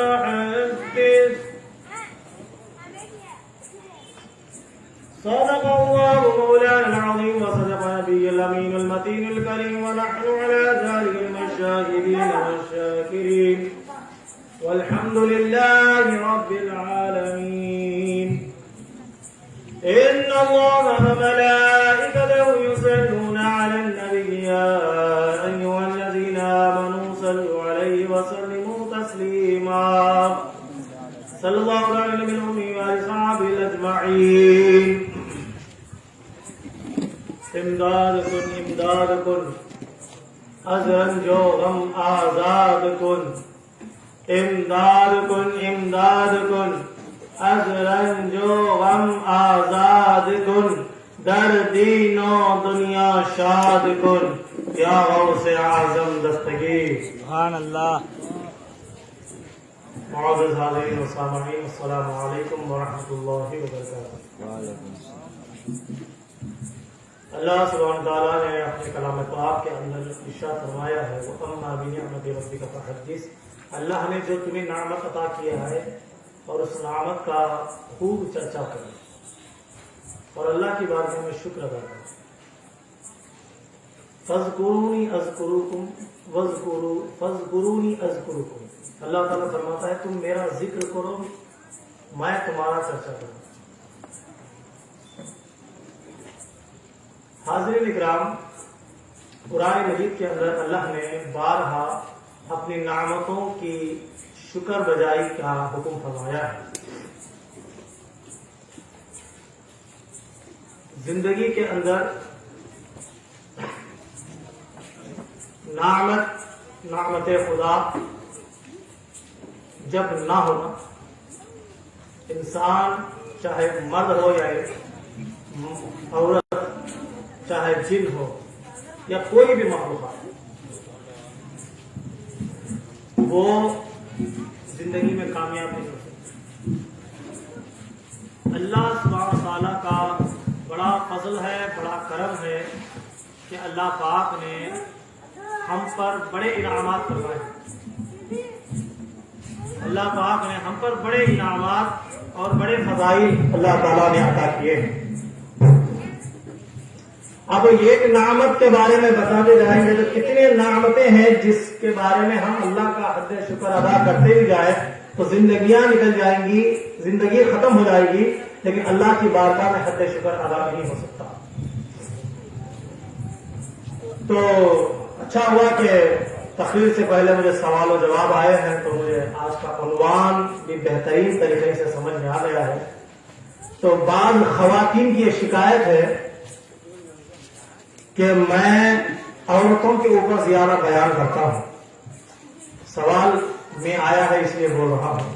فحدث صدق الله مولانا العظيم وصدق نبي الأمين المتين الكريم ونحن على ذلك من الشاهدين والشاكرين والحمد لله رب العالمين إن الله وملائكته يصلون على النبي يا أيها الذين آمنوا صلوا عليه وسلموا تسليما صلى الله على النبي الأمي وأصحابه أجمعين امداد کن ازرن جو غم آزاد کن امداد کن ازرن جو غم آزاد کن در دین و دنیا شاد کن یا غوث اعظم دستگیر سبحان اللہ. معزز حاضرین و سامعین السلام علیکم ورحمۃ اللہ وبرکاتہ. اللہ سبحانہ تعالیٰ نے اپنے کلام پاک کے اندر ارشاد فرمایا ہے وَأَمَّا بِنِعْمَتِ رَبِّكَ فَحَدِّثْ. اللہ نے جو تمہیں نعمت عطا کیا ہے اور اس نعمت کا خوب چرچا کرو اور اللہ کی بارگاہ میں شکر ادا کرو. فَاذْكُرُونِي أَذْكُرُكُمْ فَاذْكُرُونِي أَذْكُرُكُمْ. اللہ تعالیٰ فرماتا ہے تم میرا ذکر کرو میں تمہارا چرچا کروں. حاضرین اکرام، قرآن مجید کے اندر اللہ نے بارہا اپنی نعمتوں کی شکر بجائی کا حکم فرمایا ہے. زندگی کے اندر نعمت خدا جب نہ ہونا، انسان چاہے مرد ہو یا عورت، چاہے جن ہو یا کوئی بھی مخلوقات، وہ زندگی میں کامیاب نہیں ہو سکتا. اللہ سبحانہ تعالیٰ کا بڑا فضل ہے، بڑا کرم ہے کہ اللہ پاک نے ہم پر بڑے انعامات فرمائے. اللہ پاک نے ہم پر بڑے انعامات اور بڑے فضائل اللہ تعالیٰ نے عطا کیے ہیں. اب ایک نعمت کے بارے میں بتاتے جائیں گے تو کتنے نعمتیں ہیں جس کے بارے میں ہم اللہ کا حد شکر ادا کرتے بھی جائیں تو زندگیاں نکل جائیں گی، زندگی ختم ہو جائے گی، لیکن اللہ کی بارگاہ میں حد شکر ادا نہیں ہو سکتا. تو اچھا ہوا کہ تقریر سے پہلے مجھے سوال و جواب آئے ہیں تو مجھے آج کا عنوان بھی بہترین طریقے سے سمجھ میں آ گیا ہے. تو بعض خواتین کی یہ شکایت ہے کہ میں عورتوں کے اوپر زیادہ بیان کرتا ہوں. سوال میں آیا ہے اس لیے بول رہا ہوں،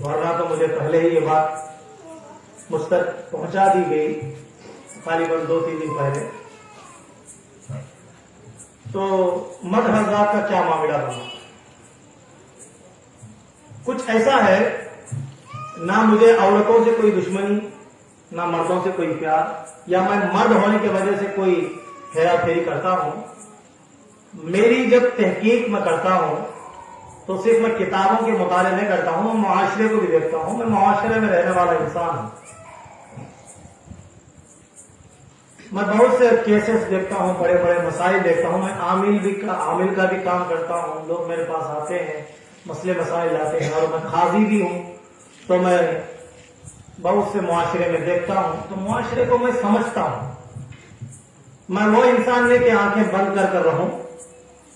ورنہ تو مجھے پہلے ہی یہ بات مجھ تک پہنچا دی گئی غالباً 2-3 دن پہلے. تو مرد حضرات کا کیا معاملہ بنا؟ کچھ ایسا ہے، نہ مجھے عورتوں سے کوئی دشمنی، نہ مردوں سے کوئی پیار، یا میں مرد ہونے کی وجہ سے کوئی ہیرا پھیری کرتا ہوں. میری جب تحقیق میں کرتا ہوں تو صرف میں کتابوں کے مطالعے نہیں کرتا ہوں، میں معاشرے کو بھی دیکھتا ہوں. میں معاشرے میں رہنے والا انسان ہوں. میں بہت سے کیسز دیکھتا ہوں، بڑے بڑے مسائل دیکھتا ہوں. میں عامل کا بھی کام کرتا ہوں. لوگ میرے پاس آتے ہیں، مسئلے مسائل لاتے ہیں، اور میں قاضی بھی ہوں. تو میں بہت سے معاشرے میں دیکھتا ہوں تو معاشرے کو میں سمجھتا ہوں. میں وہ انسان نہیں کہ آنکھیں بند کر رہوں،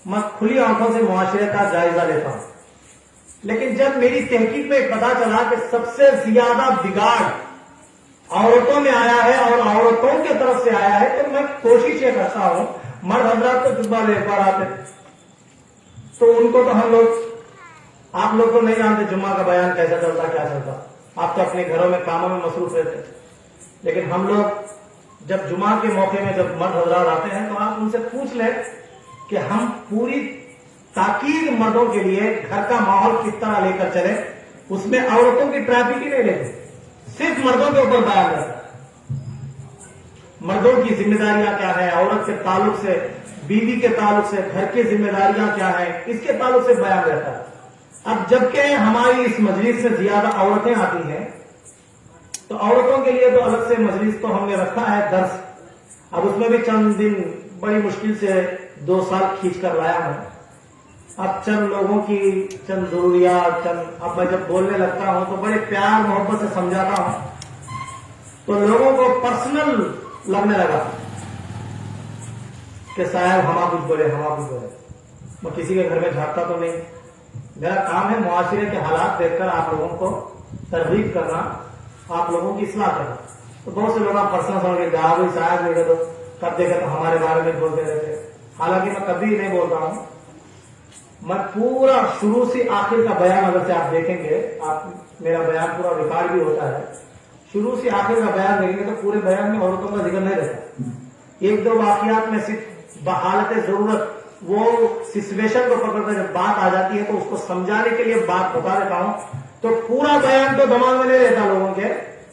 میں کھلی آنکھوں سے معاشرے کا جائزہ لیتا ہوں. لیکن جب میری تحقیق میں پتا چلا کہ سب سے زیادہ بگاڑ عورتوں میں آیا ہے اور عورتوں کی طرف سے آیا ہے، تو میں کوشش یہ کرتا ہوں. مرد حضرات تو جمعہ لے کر آتے تو ان کو تو ہم لوگ، آپ لوگ کو نہیں جانتے جمعہ کا بیان کیسا چلتا کیا چلتا. آپ تو اپنے گھروں میں کاموں میں مصروف رہتے. لیکن ہم لوگ جب جمعہ کے موقع میں جب مرد حضرات آتے ہیں تو آپ ان سے پوچھ لیں کہ ہم پوری تاکید مردوں کے لیے گھر کا ماحول کس طرح لے کر چلے. اس میں عورتوں کی ٹریفک ہی نہیں لیتے، صرف مردوں کے اوپر بیان کرتا ہے. مردوں کی ذمہ داریاں کیا ہیں، عورت کے تعلق سے، بیوی کے تعلق سے، گھر کی ذمہ داریاں کیا ہیں، اس کے تعلق سے بیان رہتا ہے. اب جبکہ ہماری اس مجلس میں زیادہ عورتیں آتی ہیں تو عورتوں کے لیے تو الگ سے مجلس تو ہم نے رکھا ہے درس. اب اس میں بھی چند دن بڑی مشکل سے 2 سال کھینچ کر لایا ہوں. اب چند لوگوں کی چند ضروریات اب میں جب بولنے لگتا ہوں تو بڑے پیار محبت سے سمجھاتا ہوں تو لوگوں کو پرسنل لگنے لگا کہ صاحب ہما کچھ بولے. میں کسی کے گھر میں جھانکتا تو نہیں. میرا کام ہے معاشرے کے حالات دیکھ کر آپ لوگوں کو ترغیب کرنا, آپ لوگوں کی اصلاح کرنا. تو بہت سے لوگ آپ پرسنل سمجھ کے جہاں بھی صاحب دیکھے تو کب دیکھے تو ہمارے بارے میں بولتے رہتے. حالانکہ میں کبھی نہیں بولتا ہوں. میں پورا شروع سے آخر کا بیان اگر سے آپ دیکھیں گے, آپ میرا بیان پورا ریکارڈ بھی ہوتا ہے, شروع سے آخر کا بیان دیکھیں گے تو پورے بیان میں عورتوں کا ذکر نہیں رہتا. 1-2 واقعات میں صرف بحالت ضرورت وہ سچویشن کو پکڑ کر جب بات آ جاتی ہے تو اس کو سمجھانے کے لیے بات بتا دیتا ہوں. تو پورا بیان تو دماغ میں نہیں رہتا لوگوں کے,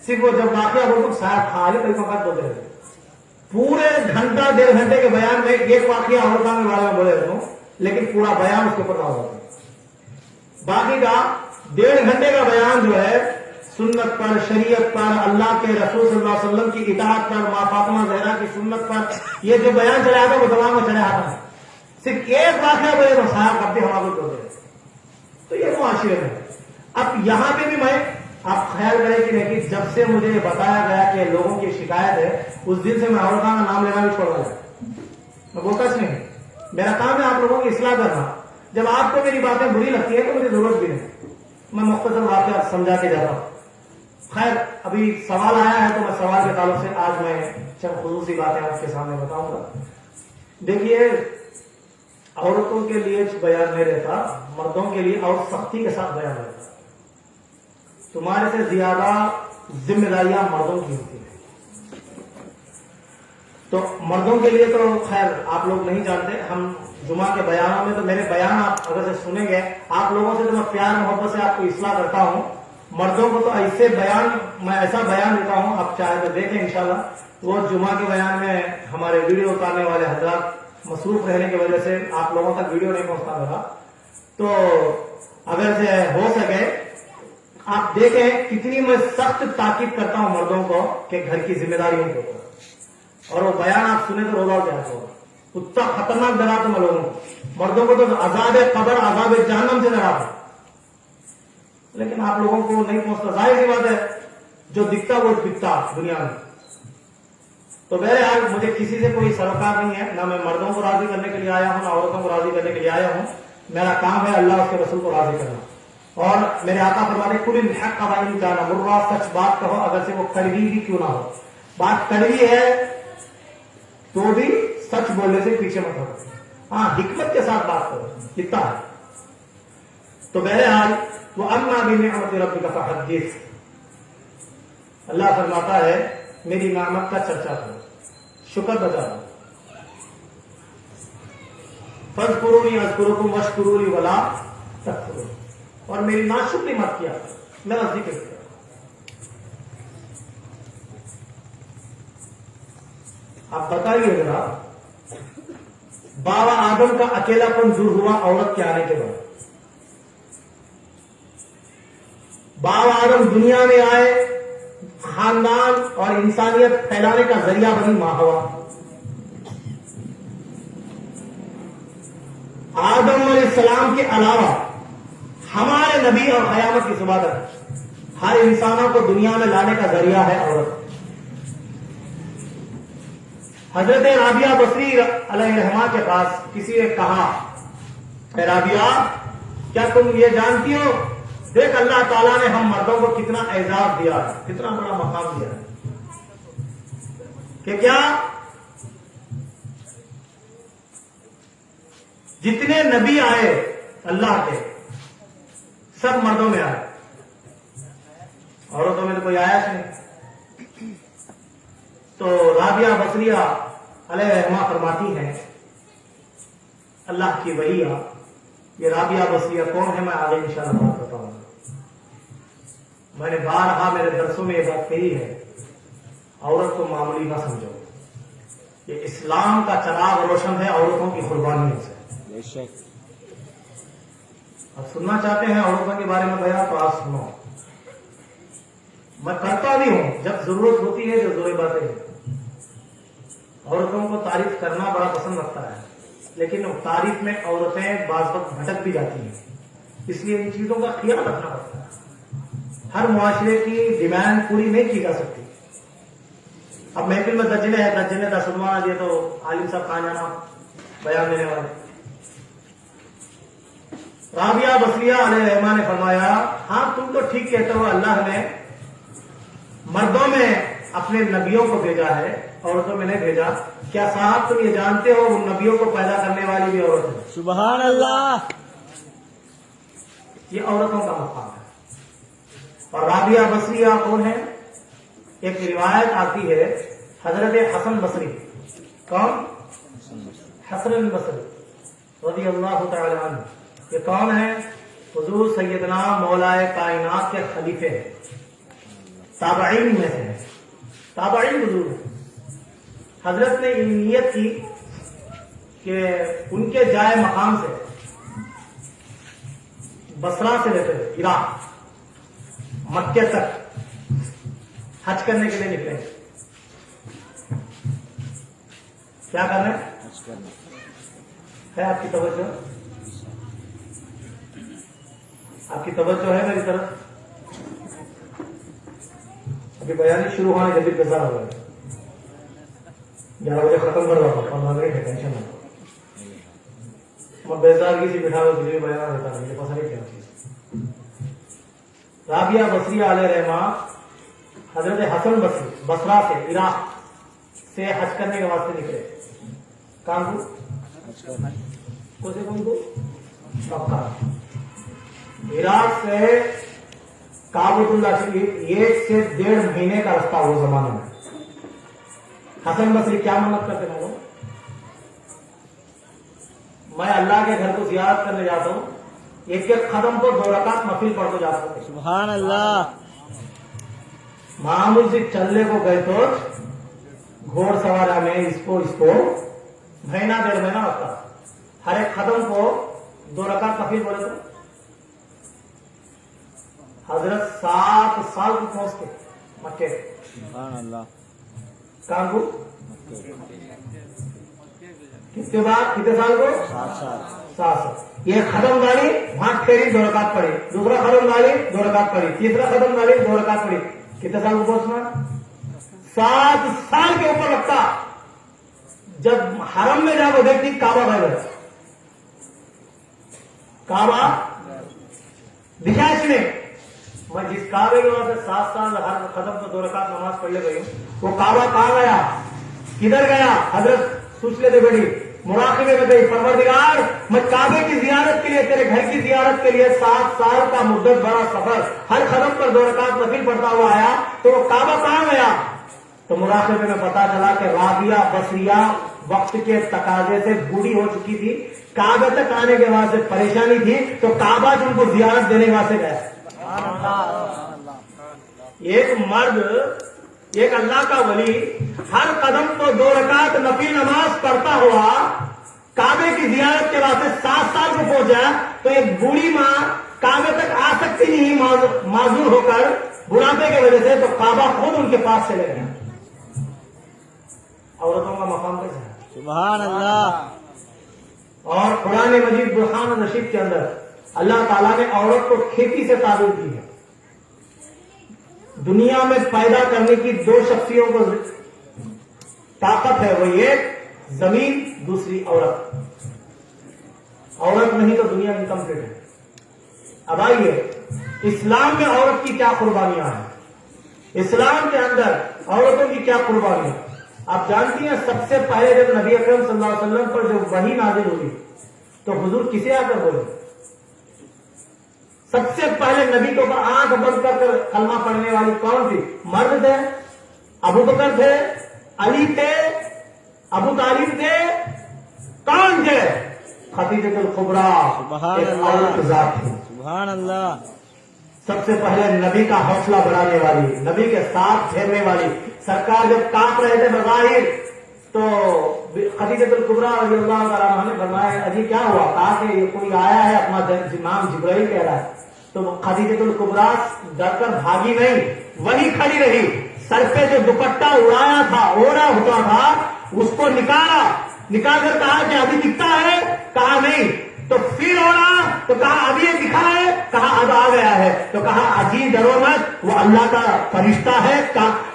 صرف وہ جب واقعہ ہو تو شاید خالی کوئی وقت بولتے رہتے. پورے گھنٹہ 1.5 گھنٹے کے بیان میں ایک واقعہ عورتوں کے بارے میں بولے رہتا ہوں, لیکن پورا بیان اس کے اوپر نہ ہوتا. باقی کا 1.5 گھنٹے کا بیان جو ہے سنت پر, شریعت پر, اللہ کے رسول صلی اللہ علیہ وسلم کی اطاعت پر, ماں فاطمہ زہرا کی سنت پر, یہ جو بیان چلا آتا ہے وہ دماغ میں چلا آتا ہے. صرف ایک واقعہ بولے تو صاحب کرتے ہمارا کچھ ہوتے. تو یہ معاشرے میں اب یہاں پہ بھی میں آپ خیال کریں کہ نہیں کہ جب سے مجھے بتایا گیا کہ لوگوں کی شکایت ہے اس دن سے میں عورتوں کا نام لینا بھی چھوڑ دیا. میں بولتا نہیں, میرا کام ہے آپ لوگوں کی اصلاح کرنا. جب آپ کو میری باتیں بری لگتی ہے تو مجھے ضرورت بھی نہیں, میں مختصر واقعہ سمجھا کے جاتا ہوں. خیر ابھی سوال آیا ہے تو میں سوال کے تعلق سے آج میں چند خصوصی باتیں آپ کے سامنے بتاؤں گا. دیکھیے عورتوں کے لیے بیان نہیں رہتا, مردوں کے لیے اور سختی کے ساتھ بیان رہتا. تمہارے سے زیادہ ذمہ داریاں مردوں کی ہوتی ہیں. تو مردوں کے لیے تو خیر آپ لوگ نہیں جانتے, ہم جمعہ کے بیانوں میں تو میرے بیان آپ اگر سے سنیں گے, آپ لوگوں سے تو میں پیار محبت سے آپ کو اصلاح کرتا ہوں. مردوں کو تو ایسے بیان میں ایسا بیان دیتا ہوں, آپ چاہے تو دیکھیں انشاءاللہ. وہ جمعہ کے بیان میں ہمارے ویڈیو اتارنے والے حضرات مصروف رہنے کی وجہ سے آپ لوگوں تک ویڈیو نہیں پہنچتا میرا. تو اگر سے ہو سکے آپ دیکھیں کتنی میں سخت تاکید کرتا ہوں مردوں کو کہ گھر کی ذمہ داریوں کے اوپر, اور وہ بیان آپ سنیں تو روزہ کیا ہوگا. اتنا خطرناک ڈراتا میں لوگوں کو. مردوں کو تو عذاب قبر, عذاب جہنم سے ڈراتا, لیکن آپ لوگوں کو نہیں پہنچتا. ظاہر سی بات ہے جو دکھتا وہ دکھتا دنیا میں. تو بہرحال مجھے کسی سے کوئی سروکار نہیں ہے, نہ میں مردوں کو راضی کرنے کے لیے آیا ہوں نہ عورتوں کو راضی کرنے کے لیے آیا ہوں. میرا کام ہے اللہ اس کے رسول کو راضی کرنا. اور میرے آقا فرماتے کل الحق وان کان مرا, سچ بات کہو اگر سے وہ کڑوی بھی کیوں نہ ہو. بات کڑوی ہے تو بھی سچ بولنے سے پیچھے مت ہو. ہاں حکمت کے ساتھ بات کرو, کتنا ہے. تو بہرحال وہ اما بنعمت ربک فحدث, اللہ فرماتا ہے میری نعمت کا چرچا کرو, شکر بجا دو. فاذکرونی اذکرکم واشکرونی ولا تکفرون, اور میری ناشکری مت کیا, میرا ذکر کیا. آپ بتائیے ذرا, بابا آدم کا اکیلا پن دور ہوا عورت کے آنے کے بعد. بابا آدم دنیا میں آئے, خاندان اور انسانیت پھیلانے کا ذریعہ بنی ماں ہوا. آدم علیہ السلام کے علاوہ ہمارے نبی اور قیامت کی صبح تک ہر انسانوں کو دنیا میں لانے کا ذریعہ ہے عورت. حضرت رابعہ بصری علیہ الرحمہ کے پاس کسی نے کہا, اے رابعہ کیا تم یہ جانتی ہو, دیکھ اللہ تعالیٰ نے ہم مردوں کو کتنا اعزاز دیا ہے, کتنا بڑا مقام دیا ہے, کہ کیا جتنے نبی آئے اللہ کے سب مردوں میں آئے, عورتوں میں تو کوئی آیا نہیں. تو رابعہ بصریہ علیہ الرحمہ فرماتی ہیں اللہ کی وحی, یہ رابعہ بصریہ کون ہے میں آگے انشاءاللہ بات بتاؤں گا. میں نے بارہا میرے درسوں میں یہ بات کہی ہے, عورت کو معمولی نہ سمجھو, یہ اسلام کا چراغ روشن ہے عورتوں کی قربانیوں سے. अब सुनना चाहते हैं औरतों के बारे में बयान तो आप सुनो। मैं करता भी हूं जब जरूरत होती है, जो जोरी बातें हैं। औरतों को तारीफ करना बड़ा पसंद लगता है, लेकिन तारीफ में औरतें बाज वक्त भटक भी जाती हैं, इसलिए इन चीजों का ख्याल रखना पड़ता है। हर मुआशरे की डिमांड पूरी नहीं की जा सकती। अब महफिल में दर्जने है, दर्जने का सुनवाना दिए तो आलिम साहब कहां जाना बयान देने वाले। राबिया बसरिया अलैहिस्सलाम ने फरमाया, हाँ तुम तो ठीक कहते हो, अल्लाह ने मर्दों में अपने नबियों को भेजा है, औरतों में नहीं भेजा। क्या साहब तुम ये जानते हो उन नबियों को पैदा करने वाली भी औरत है? सुभान अल्लाह। ये औरतों का मकाम है। और राबिया बसरिया कौन है? एक रिवायत आती है हजरत हसन बसरी। कौन? हसन बसरी रज़ी अल्लाह तआला अन्हु। ये कौन है? हुजूर सैयदना मौलाए कायनात के खलीफे हैं, ताबईन में से है, ताबईन हुजूर है। हजरत ने नियत की कि उनके जाए मकाम से बसरा से लेकर इराक मक्के तक हज करने के लिए निकले। क्या करना है? आपकी तवज्जो, आपकी तवज्जो है मेरी तरफ? अभी बयान शुरू होने जल्दी पैसा हो गया, 11 बजे खत्म कर रहा था, 15 मिनट है, टेंशन ना। मैं बेजारगी से बिठा हुआ तुझे बयान देता नहीं, पता नहीं क्या चीज। राबिया बसरिया अलैहिस्सलाम हजरत हसन बसरी बसरा से इराक से हज करने के वास्ते निकले। कहां को? कौन से कौन को? मक्का। इराक से काबतुल्लाह शरीफ 1 से 1.5 महीने का रास्ता वो जमाने में। हसन बसरी क्या मन्नत करते मालूम? मैं अल्लाह के घर को जियारत करने जाता हूं, एक एक कदम को 2 रकात नफिल पढ़ के जाता हूं। सुभान अल्लाह। मामूल से चलने को गए तो घोड़सवारा में इसको महीना 1.5 महीना लगता, हर एक कदम को 2 रकात नफिल बोले तो हजरत 7 साल को पहुंचते मक्के। सुभान अल्लाह। कहां को? कितने बार, कितने साल को? 7 साल। 7 साल। ये कदम डाली, वहां फेरी 2 रकात पड़ी, दूसरा कदम डाली 2 रकात पड़ी, तीसरा कदम डाली 2 रकात पड़ी। कितने साल को पहुंचना? 7 साल के ऊपर लगता। जब हरम में जाओ देखती काबा गए, काबा दिखाई ने। मैं जिस काबे के वहां से 7 साल हर कदम को 2 रकात नमाज पढ़ ले गई हूं, वो काबा कहां गया, किधर गया? हजरत सोच लेते बड़ी मुराकिबे में गई, परवरदिगार मैं काबे की जियारत के लिए, तेरे घर की जियारत के लिए 7 साल का मुद्दत भरा सफर, हर कदम पर 2 रकात नफिल पढ़ता हुआ आया, तो वो काबा कहां गया? तो मुराकिबे में पता चला कि राबिया बसरिया वक्त के तकाजे से बूढ़ी हो चुकी थी, काबे तक आने के बाद से परेशानी थी, तो काबा जो उनको जियारत देने के वास्ते गया। एक मर्द, एक अल्लाह का वली हर कदम को 2 रकात नफिल नमाज पढ़ता हुआ काबे की जियारत के वास्ते 7 साल को पहुंचा, तो एक बूढ़ी माँ काबे तक आ सकती नहीं माजूर होकर बुढ़ापे की वजह से, तो काबा खुद उनके पास चले गए। औरतों का मकाम कैसा है? सुभान अल्लाह। और कुरान मजीद बुरहान रशीद के अंदर अल्लाह ताला ने औरत को खेती से ताबीर की है। दुनिया में पैदा करने की 2 शख्सियों को ताकत है, वो एक जमीन, दूसरी औरत। औरत नहीं तो दुनिया इनकम्प्लीट है। अब आइए, इस्लाम में औरत की क्या कुर्बानियां हैं, इस्लाम के अंदर औरतों की क्या कुर्बानियां। आप जानती हैं सबसे पहले जब नबी अकरम सल्लल्लाहु अलैहि वसल्लम पर जो वही नाजिल हुई, तो हुजूर किसे आकर बोले? सबसे पहले नबी के ऊपर आंख बंद कर कलमा पढ़ने वाली कौन थी? मर्द थे, अबू बकर थे, अली थे, अबू तालिब थे, कौन थे? खदीजतुल कुबरा, एक औरत जात थी। सुभान अल्लाह। सबसे पहले नबी का हौसला बढ़ाने वाली, नबी के साथ घेरने वाली। सरकार जब कांप रहे थे बज़ाहिर, तो खदीजतुल कुबरा रज़ियल्लाहु ताला अन्हा ने फरमाया अजी क्या हुआ, कहा कि ये कोई आया है अपना नाम जिब्राइल कह रहा है। तो खदीजतुल कुबरा डरकर भागी नहीं, वही खड़ी रही, सर पे जो दुपट्टा उड़ाया था, ओढ़ा हुआ था, उसको निकाल कर कहा कि अभी दिखता है, कहा नहीं, तो फिर ओढ़ा तो कहा अभी ये दिखा है, कहा अब आ गया है, तो कहा अजीब डरो मत, वो अल्लाह का फरिश्ता है,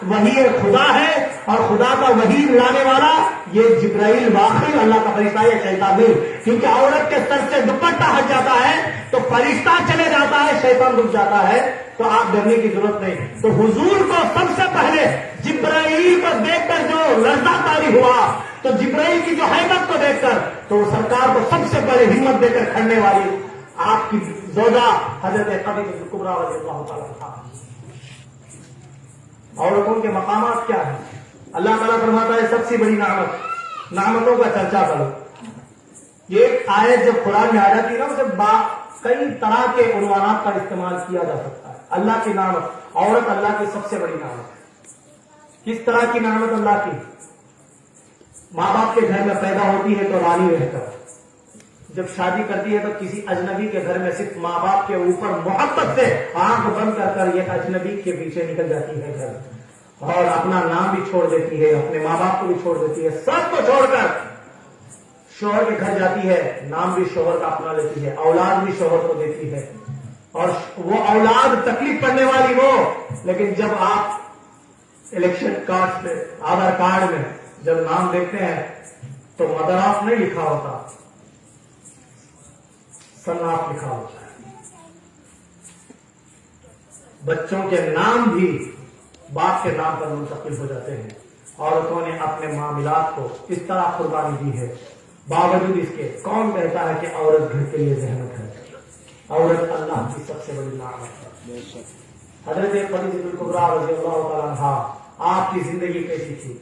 वही खुदा है, और खुदा का वही लाने वाला ये जिब्राइल वाकई अल्लाह का फरिश्ता है, शैतान नहीं। क्योंकि औरत के सर से दुपट्टा हट जाता है तो फरिश्ता चले जाता है, शैतान रुक जाता है, तो आप डरने की जरूरत नहीं। तो हुजूर को सबसे पहले जिब्राइल को देखकर जो लर्जा तारी हुआ, तो जिब्राइल की जो हैबत को देखकर तो सरकार को सबसे बड़े हिम्मत देकर खड़ने वाली आपकी जोजा हजरत खदीजतुल कुबरा रज़ियल्लाहु ताला अन्हा। औरतों के मकामात क्या है? अल्लाह ताला फरमाता है सबसे बड़ी नामतों का चर्चा करो। ये आयत जब कुरान में आ जाती है ना, उसे कई तरह के उन्वानात का इस्तेमाल किया जा सकता है। अल्लाह की नामत, औरत अल्लाह की सबसे बड़ी नामत है। किस तरह की नामत अल्लाह की? माँ बाप के घर में पैदा होती है तो रानी रहकर, जब शादी करती है तो किसी अजनबी के घर में सिर्फ माँ बाप के ऊपर मोहब्बत से आंख बंद कर ये अजनबी के पीछे निकल जाती है घर, और अपना नाम भी छोड़ देती है, अपने माँ बाप को भी छोड़ देती है, सबको छोड़कर शोहर के घर जाती है, नाम भी शोहर का अपना लेती है, औलाद भी शोहर को देती है, और वो औलाद तकलीफ पड़ने वाली वो। लेकिन जब आप इलेक्शन कार्ड पे, आधार कार्ड में जब नाम देखते हैं तो मदरास नहीं लिखा होता, सन्नाफ लिखा होता है। बच्चों के नाम भी बाप के नाम पर मुंतकिल हो जाते हैं। औरतों ने अपने मामलात को इस तरह कुर्बानी दी है, बावजूद इसके कौन कहता है कि औरत घर के लिए जहमत है? औरत अल्लाह की सबसे बड़ी नामत है। हजरत खदीजतुल कुबरा रज़ियल्लाहु ताला अन्हा, आपकी जिंदगी कैसी थी?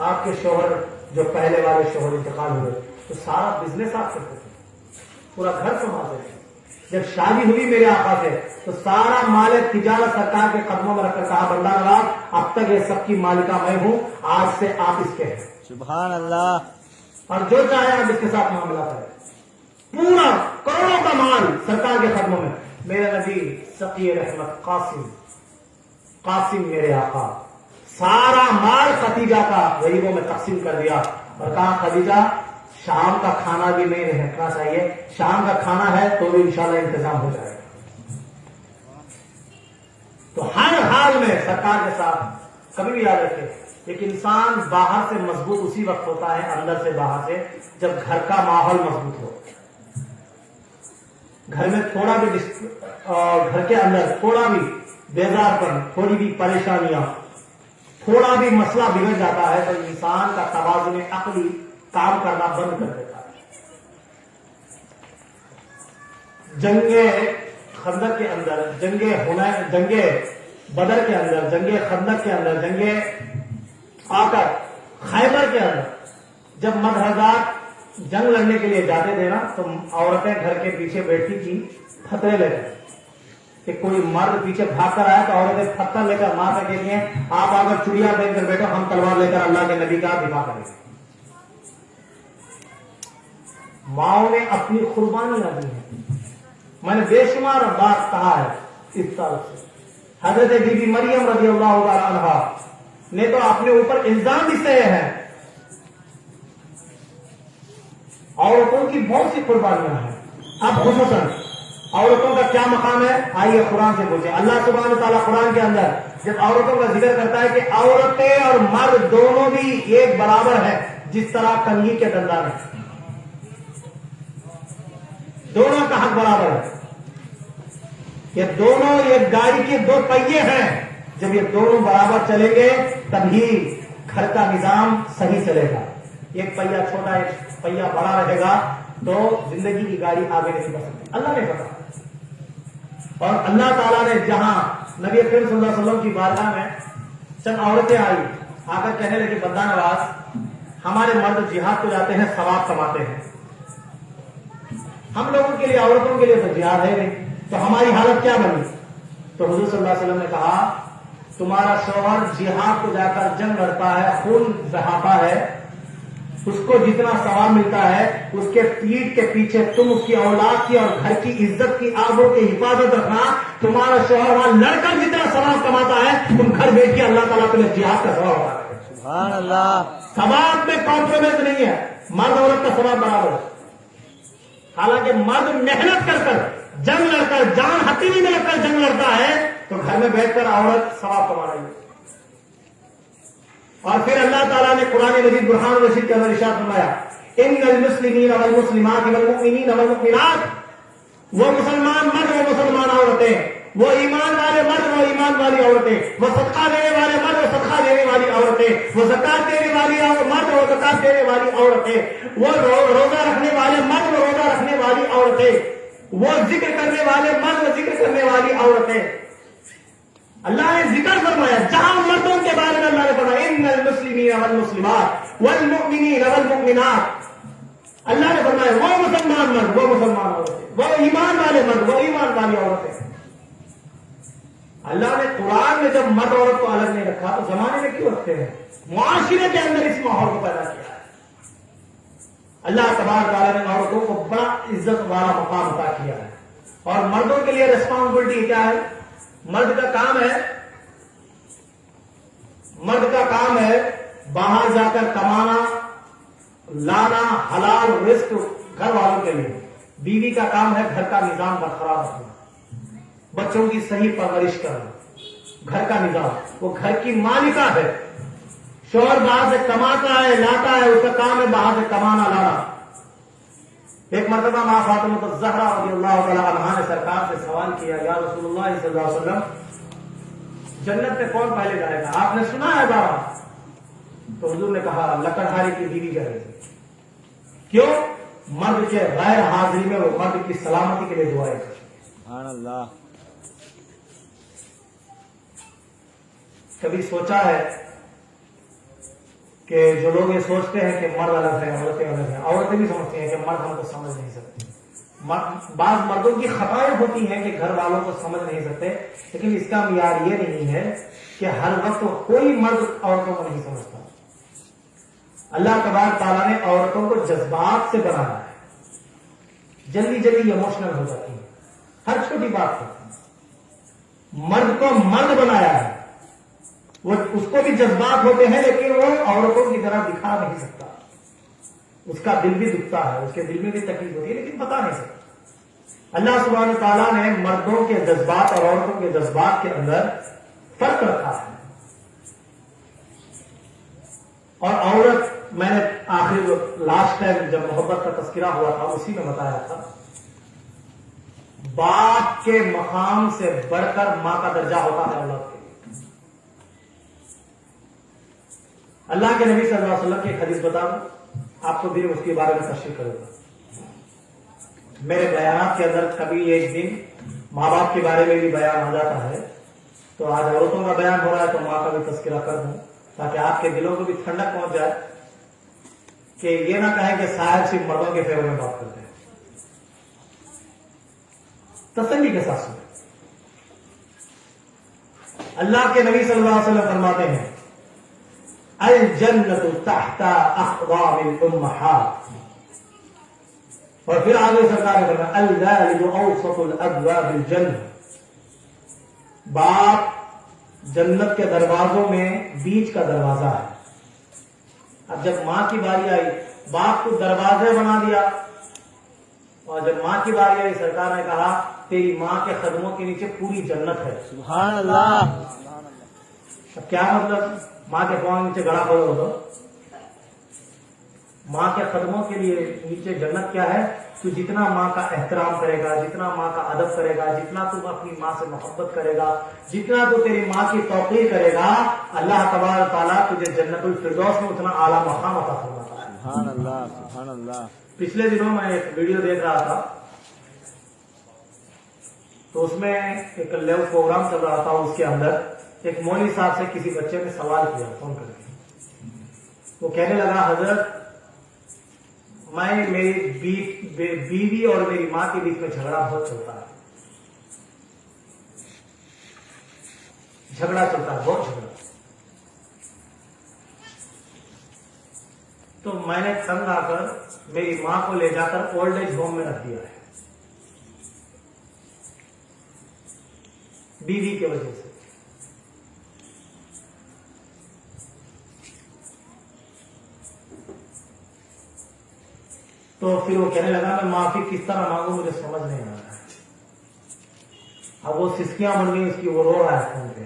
आपके शोहर जो पहले वाले शोहर इंतकाल हुए तो सारा बिजनेस आप करते थे, पूरा घर संभालते थे। जब शादी हुई मेरे आका से तो सारा माल तिजारत सरकार के कदमों में रखकर कहा बंदा नवाज, अब तक ये सबकी मालिका मैं हूं, आज से आप इसके हैं। सुभान अल्लाह। और जो चाहे आप इसके साथ मामला करें, पूरा करोड़ों का माल सरकार के कदमों में। मेरे नबी सकी रहमत कासिम मेरे आका, सारा माल खदीजा का गरीबों में तकसीम कर दिया और कहा खदीजा शाम का खाना भी नहीं रखना चाहिए, शाम का खाना है तो भी इंशाल्लाह इंतजाम हो जाएगा। तो हर हाल में सरकार के साथ। कभी भी याद रखें, एक इंसान बाहर से मजबूत उसी वक्त होता है, अंदर से बाहर से, जब घर का माहौल मजबूत हो। घर में थोड़ा भी घर के अंदर थोड़ा भी बेजारपन, थोड़ी भी परेशानियां, थोड़ा भी मसला बिगड़ जाता है तो इंसान का तवाज़ुन अक्ली काम करना बंद कर देता है। जंगे खंदक के अंदर, जंगे बदर के अंदर, जंगे खंदक के अंदर, जंगे आकर खैबर के अंदर जब मदहजात जंग लड़ने के लिए जाते थे ना, तो औरतें घर के पीछे बैठी थी फतरे लेकर, कि कोई मर्द पीछे भाग कर आया तो औरतें पत्थर लेकर मार कर कहती हैं आप अगर चुड़िया पहनकर बैठो, हम तलवार लेकर अल्लाह के नबी का दिफा करेंगे। माओ ने अपनी कुर्बानियां दी हैं। मैंने बेशुमार बात कहा है इस तरह से। हजरत बीबी मरियम रज़ियल्लाहु ताला अन्हा ने तो अपने ऊपर इल्जाम भी सहे हैं। औरतों की बहुत सी कुर्बानियां हैं। अब खुसूसन औरतों का क्या मकाम है, आइए कुरान से पूछे। अल्लाह सुब्हानहू व तआला कुरान के अंदर जब औरतों का जिक्र करता है कि औरतें और मर्द दोनों भी एक बराबर है, जिस तरह कंघी के दंदा में दोनों का हक बराबर है। ये दोनों एक गाड़ी के दो पहिए हैं, जब ये दोनों बराबर चलेंगे तभी घर का निजाम सही चलेगा। एक पहिया छोटा एक पहिया बड़ा रहेगा तो जिंदगी की गाड़ी आगे नहीं बढ़ सकती। अल्लाह ने पता, और अल्लाह ताला ने जहां नबी अकरम सल्लल्लाहु अलैहि वसल्लम की बारगाह में चंद औरतें आई, आकर कहने लगे बंदा नवाज, हमारे मर्द जिहाद को जाते हैं, सवाब कमाते हैं, हम लोगों के लिए औरतों के लिए तो जिहाद है नहीं, तो हमारी हालत क्या बनी? तो हुजूर सल्लल्लाहु अलैहि वसल्लम ने कहा तुम्हारा शौहर जिहाद को जाकर जंग लड़ता है, खून बहाता है, उसको जितना सवाब मिलता है उसके पीठ के पीछे तुम उसकी औलाद की और घर की इज्जत की आबों की हिफाजत रखना। तुम्हारा शोहर वहां लड़कर जितना सवाब कमाता है तुम घर बैठ के अल्लाह ताला तुम्हें जिहाद का सवाब बता रहे हैं। सुभान अल्लाह। सवाब में कॉम्प्रोमाइज नहीं है, मर्द औरत का सवाब बराबर है। हालांकि मर्द मेहनत कर जंग लड़कर जान हथेली में लगकर जंग लड़ता है तो घर में बैठकर औरत सवाब कमा रही है। और फिर अल्लाह ताला ने कुरान मजीद बुरहान रशीद के अंदर इरशाद फरमाया, इन्नल मुस्लिमीन वल मुस्लिमात वल मुमिनीन वल मुमिनात, वो मुसलमान मर्द वो मुसलमान औरतें, वो ईमान वाले मर्द वो ईमान वाली औरतें, वो सदका देने वाले मर्द वो सदका देने वाली औरतें, वो ज़कात देने वाली मर्द वो ज़कात देने वाली औरतें, वो रोजा रखने वाले मर्द वो रोजा रखने वाली औरतें, वो जिक्र करने वाले मर्द वो जिक्र करने वाली औरतें। अल्लाह ने जिक्र फरमाया, जहां मर्दों के बारे में अल्लाह ने फरमाया इन्नल मुस्लिमीन वल मुस्लिमात वल मुमिनीन वल मुमिनात, अल्लाह ने फरमाया वो मुसलमान मर्द वो मुसलमान औरतें, वो ईमान वाले मर्द वो ईमान वाली औरतें। अल्लाह ने कुरान में जब मर्द औरत को अलग नहीं रखा तो जमाने में क्यों रखते हैं? मुआशिरे के अंदर इस माहौल को पैदा किया है। अल्लाह तबारक तआला ने औरतों को बड़ा इज्जत वाला मकाम अता किया है। और मर्दों के लिए रिस्पॉन्सिबिलिटी क्या है? मर्द का काम है बाहर जाकर कमाना लाना हलाल रिस्क घर वालों के लिए। बीवी का काम है घर का निजाम बरकरार रखना, बच्चों की सही परवरिश करना, घर का निजाम। वो घर की मालिका है। शौहर बाहर से कमाता है लाता है, उसका काम है बाहर से कमाना लाना। एक मरतबा मां फातिमा ज़हरा रज़ियल्लाहु तआला अन्हा ने सरकार से सवाल किया, या रसूलुल्लाह सल्लल्लाहु अलैहि वसल्लम, जन्नत में कौन पहले जाएगा? आपने सुना है बाबा? तो हुजूर ने कहा लकड़हारे की बीवी जाएगी। क्यों? मर्द के गैर हाजिरी में वो मर्द की सलामती के लिए दुआएं करती। सुभान अल्लाह। कभी सोचा है कि जो लोग ये सोचते हैं कि मर्द अलग है औरतें अलग हैं, औरतें भी समझती हैं कि मर्द हमको समझ नहीं सकते। बाज मर्दों की खताएं होती हैं कि घर वालों को समझ नहीं सकते, लेकिन इसका मियार ये नहीं है कि हर वक्त कोई मर्द औरतों को नहीं समझता। अल्लाह तबारक तआला ने औरतों को जज्बात से बनाया है, जल्दी जल्दी इमोशनल हो जाती है हर छोटी बात पर। मर्द को मर्द बनाया है, वो उसको भी जज्बात होते हैं लेकिन वो औरतों की तरह दिखा नहीं सकता। उसका दिल भी दुखता है, उसके दिल में भी तकलीफ होती है लेकिन बता नहीं सकता। अल्लाह सुब्हानहू तआला ने मर्दों के जज्बात और औरतों के जज्बात के अंदर फर्क रखा है। और औरत, मैंने आखिर लास्ट टाइम जब मोहब्बत का तस्करा हुआ था उसी में बताया था, बाप के मकाम से बढ़कर मां का दर्जा होता है औलाद के लिए। अल्लाह के नबी सल्लल्लाहु अलैहि वसल्लम की एक हदीस बता दूं, आपको भी उसके बारे में तशरीह करूंगा। मेरे बयान के अंदर कभी एक दिन माँ बाप के बारे में भी बयान आ जाता है, तो आज औरतों का बयान हो रहा है तो माँ का भी तस्करा कर दूं, ताकि आपके दिलों को भी ठंडक पहुंच जाए कि ये ना कहें कि साहब सिर्फ मर्दों के फेवर में बात करते हैं। तसल्ली के साथ सुने। अल्लाह के नबी सल्लल्लाहु अलैहि वसल्लम फरमाते हैं, अल जन्नतु तहता अक़दामिल उम्महात। और फिर आगे सरकार ने फरमाया, अल वालिदु औसतुल अब्वाबिल जन्नह। बाप जन्नत के दरवाजों में बीच का दरवाजा है। अब जब मां की बारी आई, बाप को दरवाजे बना दिया, और जब मां की बारी आई सरकार ने कहा तेरी मां के कदमों के नीचे पूरी जन्नत है। सुभान अल्लाह। अब क्या मतलब? मां के पांव नीचे गड़ा पड़ो हो तो मां के कदमों के लिए नीचे जन्नत क्या है? तू जितना मां का एहतराम करेगा, जितना मां का अदब करेगा, जितना तू अपनी मां से मोहब्बत करेगा, जितना तू तेरी मां की तौकीर करेगा, अल्लाह तबारक तआला तुझे जन्नतुल फिरदौस में उतना आला मकाम अता फरमाता है। सुभान अल्लाह, सुभान अल्लाह। पिछले दिनों मैं एक वीडियो देख रहा था, तो उसमें एक लाइव प्रोग्राम चल रहा था। उसके अंदर एक मौलवी साहब से किसी बच्चे ने सवाल किया फोन करके। वो कहने लगा, हजरत मैं मेरी बीवी और मेरी मां के बीच में झगड़ा बहुत चलता है, झगड़ा चलता है, बहुत झगड़ा। तो तो मैंने तंग आकर मेरी माँ को ले जाकर ओल्ड एज होम में रख दिया है, बीवी की वजह से। तो फिर वो कहने लगा मैं माफी किस तरह मांगू, मुझे समझ नहीं आ रहा है। अब वो सिस्कियां बन गई उसकी, वो रो रहा है फोन पे,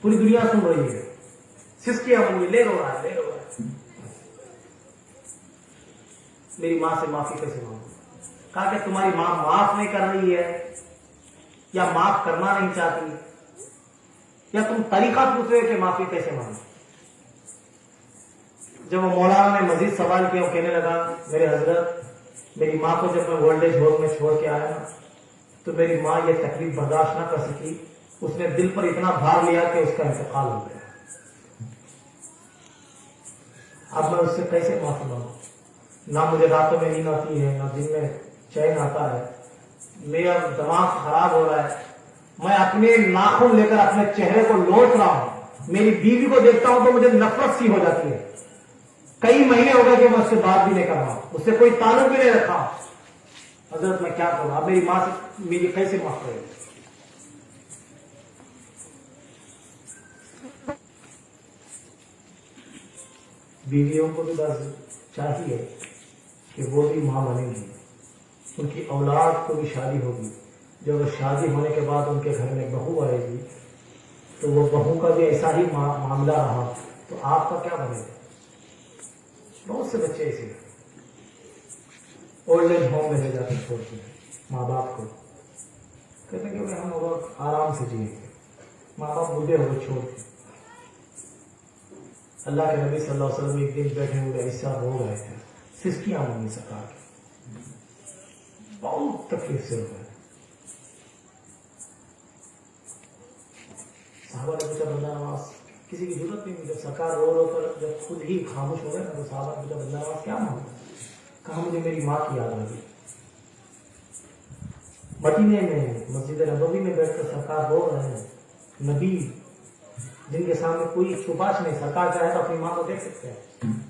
पूरी दुनिया सुन रही है, सिस्कियां बन गई, ले रो रहा है, ले रो रहा है। मेरी माँ से माफी कैसे मांगू? कहा कि तुम्हारी माँ माफ नहीं कर रही है, या माफ करना नहीं चाहती, या तुम तरीका पूछ रहे हो कि माफी कैसे मांगू। जब वो मौलाना ने मजीद सवाल किया, वो कहने लगा मेरे हजरत, मेरी माँ को जब मैं ओल्ड एज होम में छोड़ के आया ना, तो मेरी माँ ये तकलीफ बर्दाश्त ना कर सकी, उसने दिल पर इतना भार लिया कि उसका इंतकाल हो गया। अब मैं उससे कैसे माफी मांगू? ना मुझे रातों में नींद आती है, ना दिन में चैन आता है, मेरा दिमाग खराब हो रहा है, मैं अपने नाखून लेकर अपने चेहरे को लोट रहा हूं। मेरी बीवी को देखता हूं तो मुझे नफरत सी हो जाती है। कई महीने हो गए कि मैं उससे बात भी नहीं कर रहा हूं, उससे कोई ताल्लुक भी नहीं रखा। हजरत मैं क्या करूं? अब मेरी मां से मेरी कैसे माफ करेगी? बीवियों को भी बस चाहिए कि वो भी मां बनेंगी, उनकी औलाद को भी शादी होगी। जब शादी होने के बाद उनके घर में बहू आएगी तो वो बहू का भी ऐसा ही मामला रहा तो आपका क्या बनेगा? बहुत से बच्चे ऐसे ओल्ड एज होम में ले जाकर छोड़ते हैं माँ बाप को, कहते हैं कि हम लोग आराम से जिएंगे, माँ बाप बूढ़े हो गए छोड़ के। अल्लाह के नबी सल्लल्लाहु अलैहि वसल्लम एक दिन बैठे हुए ऐसा हो गए थे, सिस्कियां मंगी सरकार की, बहुत तकलीफ से हो गए। साहबा ने पूछा बंदा नवाज, किसी की जरूरत नहीं, जब सरकार रो रो कर जब खुद ही खामोश हो गए ना, तो साहबा ने पूछा बंदा नवाज क्या मांगा? कहा मुझे मेरी माँ की याद आ गई। मदीने में मस्जिद नबवी में बैठकर सरकार रो रहे हैं, नबी जिनके सामने कोई छुपाश नहीं, सरकार चाहे तो अपनी माँ को देख सकते हैं,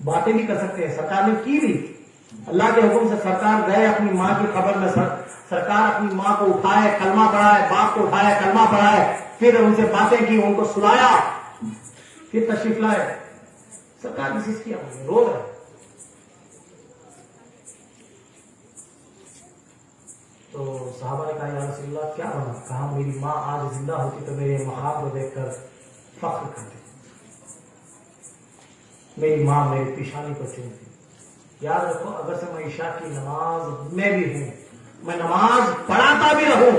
बातें भी कर सकते हैं। सरकार ने की भी, अल्लाह के हुक्म से सरकार गए अपनी माँ की खबर में, सरकार अपनी माँ को उठाए, कलमा पढ़ाए, बाप को उठाया, कलमा पढ़ाए, फिर उनसे बातें की, उनको सुलाया, फिर तशरीफ लाए। सरकार ने चीज किया, रो रहे। तो साहबा ने कहा या रसूलल्लाह क्या बना? कहा मेरी माँ आज जिंदा होती तो मेरे मकाम को देखकर फख्र करती, मेरी माँ मेरी पेशानी को चूमती। याद रखो, अगर से मैं ईशा की नमाज में भी हूं, मैं नमाज पढ़ाता भी रहूं,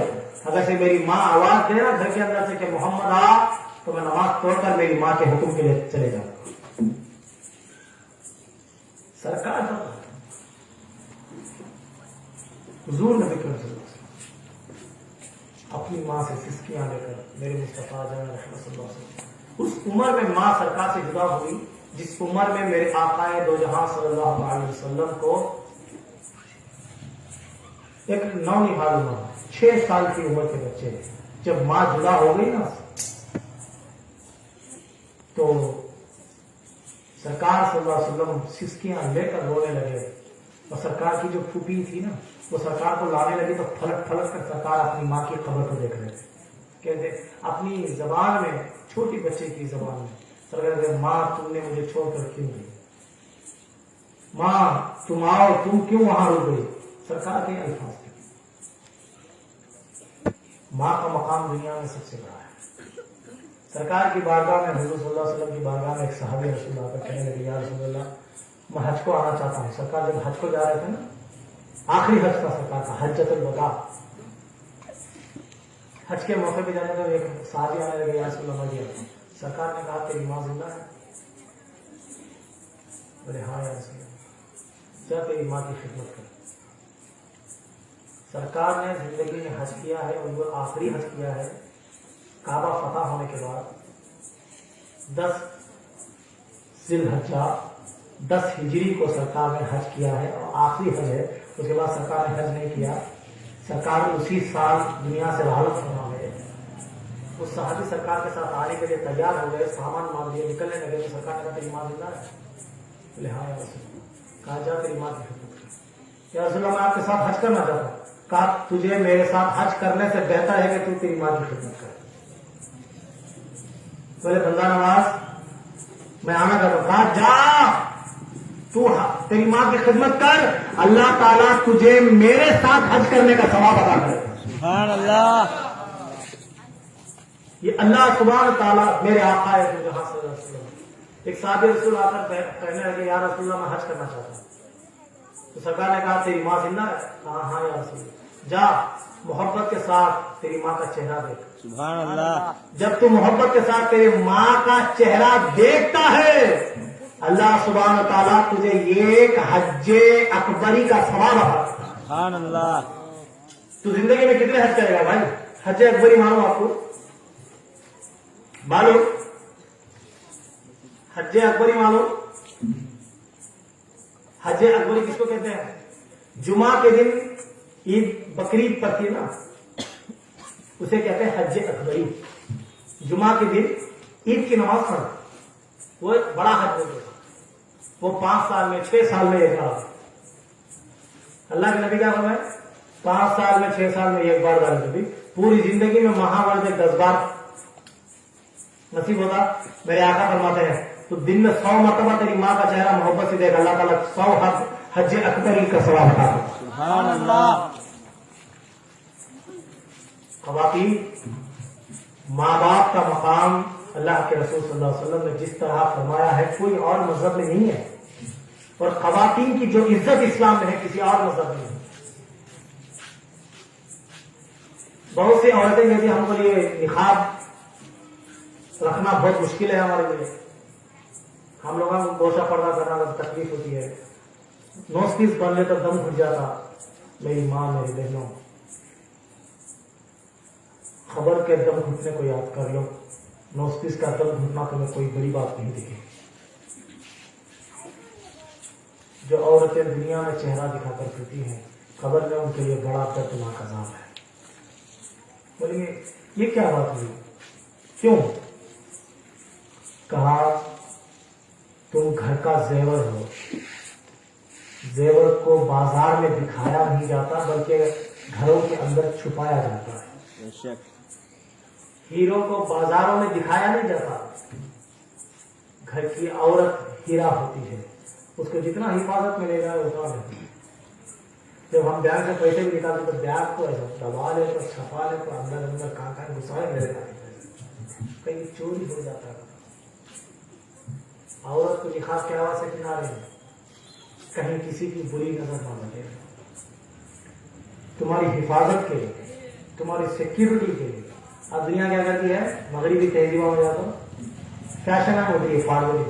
अगर से मेरी माँ आवाज दे ना घर के अंदर से कि मोहम्मद आ, तो मैं नमाज तोड़कर मेरी माँ के हुक्म के लिए चले जाऊंगा। सरकार तो हुजूर नबी करीम अपनी माँ से सिस्कियां लेकर मेरे मुस्तफा जान सल्लल्लाहु अलैहि वसल्लम, उस उम्र में माँ सरकार से जुदा हुई जिस उम्र में मेरे आकाए दो जहां सल्लल्लाहु अलैहि वसल्लम को एक नौनिहाल उम्र, 6 साल की उम्र के बच्चे, जब माँ जुदा हो गई ना, तो सरकार सल्लल्लाहु अलैहि वसल्लम सिस्कियां लेकर रोने लगे। और सरकार की जो फूफी थी ना, वो सरकार को लाने लगी तो फलक फलक कर सरकार अपनी माँ की खबर को देख रहे थे। कहते अपनी जबान में, छोटी बच्चे की जबान में सरकार कहते, माँ तुमने मुझे छोड़कर क्यों गई? माँ तुम आओ, तुम क्यों वहां रुक गई? सरकार के अल्फाज थे। माँ का मकाम दुनिया में सबसे बड़ा है। सरकार की बारगाह में, हुजूर सल्लल्लाहु अलैहि वसल्लम की बारगाह में एक सहाबी रसूल आकर कहने लगे या रसूलल्लाह, मैं हज को आना चाहता हूँ। सरकार जब हज को जा रहे थे ना, आखिरी हज था सरकार का, हज्जतुल वदा, हज के मौके पे जाने का एक सहाबी आने लगे या रसूलल्लाह मैं, सरकार ने कहा तेरी माँ जिंदा है? बोले हाँ या रसूलल्लाह, क्या तेरी माँ की खिदमत कर। सरकार ने जिंदगी में हज किया है और वो आखिरी हज किया है काबा फतह होने के बाद, 10 जिलहज्जा 10 हिजरी को सरकार ने हज किया है और आखिरी हज है। उसके बाद सरकार ने हज नहीं किया। सरकार उसी साल दुनिया से राहत होना है। उस सहाबी सरकार के साथ आने के लिए तैयार हो गए, सामान मान दिए, निकलने लगे तो सरकार ने कहा तेरी माँ जिंदा है? बोले हाँ या रसूल अल्लाह। कहा जा तेरी माँ की खिदमत कर। या रसूल अल्लाह, मैं आपके साथ हज करना चाहता हूँ। कहा तुझे मेरे साथ हज करने से बेहतर है कि तू तेरी माँ की खिदमत कर। बोले बंदा नवाज मैं आना चाहता हूँ। कहा जा तू तेरी माँ की खिदमत कर, अल्लाह ताला तुझे मेरे साथ हज करने का सवाब अदा करेगा। सुभान अल्लाह। ये अल्लाह सुभान ताला मेरे आका है जो जहां से रसूल। एक साहब रसूल आकर कहने लगे या रसूल मैं हज करना चाहता हूँ। तो सरकार ने कहा तेरी माँ जिंदा है? कहा हाँ या रसूल। जा मोहब्बत के साथ तेरी माँ का चेहरा देख। सुभान अल्लाह। जब तू मोहब्बत के साथ तेरी माँ का चेहरा देखता है, अल्लाह सुभान ताला तुझे एक हज्जे अकबरी का सवाब अता करता है। सुभान अल्लाह। तू जिंदगी में कितने हज करेगा भाई? हज्जे अकबरी मानो आपको मालूम? हज्जे अकबरी मालूम? हज्जे अकबरी किसको कहते हैं? जुमा के दिन ईद बकरीद पड़ती है ना, उसे कहते हैं हज्जे अकबरी। जुमा के दिन ईद की नमाज पढ़ना, वो एक बड़ा हज होता है। वो 5 साल में 6 साल में एक बार। अल्लाह के नबी क्या फरमाए? 5 साल में 6 साल में एक बार दान नबी। पूरी जिंदगी में महावर्त 10 बार नसीब होता। मेरे आका फरमाते हैं तो दिन में 100 मरतबा तेरी माँ का चेहरा मोहब्बत से देख, अल्लाह ताला 100 हज अकबरी का सवाब अता करता है। सुभान अल्लाह। ख़वातीन, माँ बाप का मकाम अल्लाह के रसूल सल्लल्लाहु अलैहि वसल्लम ने जिस तरह फरमाया है कोई और मजहब में नहीं है। और ख़वातीन की जो इज्जत इस्लाम में है किसी और मजहब में नहीं। बहुत सी औरतें कहती हमको ये निकाब रखना बहुत मुश्किल है हमारे लिए, हम लोगों को गोशा पर्दा करना तकलीफ होती है, नोस्पीस बन ले तो दम घुट जाता। मेरी माँ मेरी बहनों, खबर के दम घुटने को याद कर लो। नोस्पीस का दम घुटना तुम्हें कोई बड़ी बात नहीं दिखे। जो औरतें दुनिया में चेहरा दिखाकर फिरती हैं, खबर में उनके लिए बड़ा दर्दनाक अज़ाब है। बोलेंगे ये क्या बात हुई, क्यों? कहा तुम घर का जेवर हो, जेवर को बाजार में दिखाया नहीं जाता बल्कि घरों के अंदर छुपाया जाता है। बेशक। हीरो को बाजारों में दिखाया नहीं जाता। घर की औरत हीरा होती है, उसको जितना हिफाजत मिलेगा उतना मिलेगा। जब हम बैंक से पैसे भी निकालते तो बैग को ऐसा दबा ले तो छपा ले तो अंदर अंदर कहाँ घुसाए मेरे कहीं चोरी हो जाता है। औरत को निखार के आवाज से किनारे कहीं किसी की बुरी नजर ना लगे। तुम्हारी हिफाजत के लिए, तुम्हारी सिक्योरिटी के लिए। अब दुनिया क्या करती है? मगरिबी तहजीबा हो जाता, फैशन होती है फाड़ोली।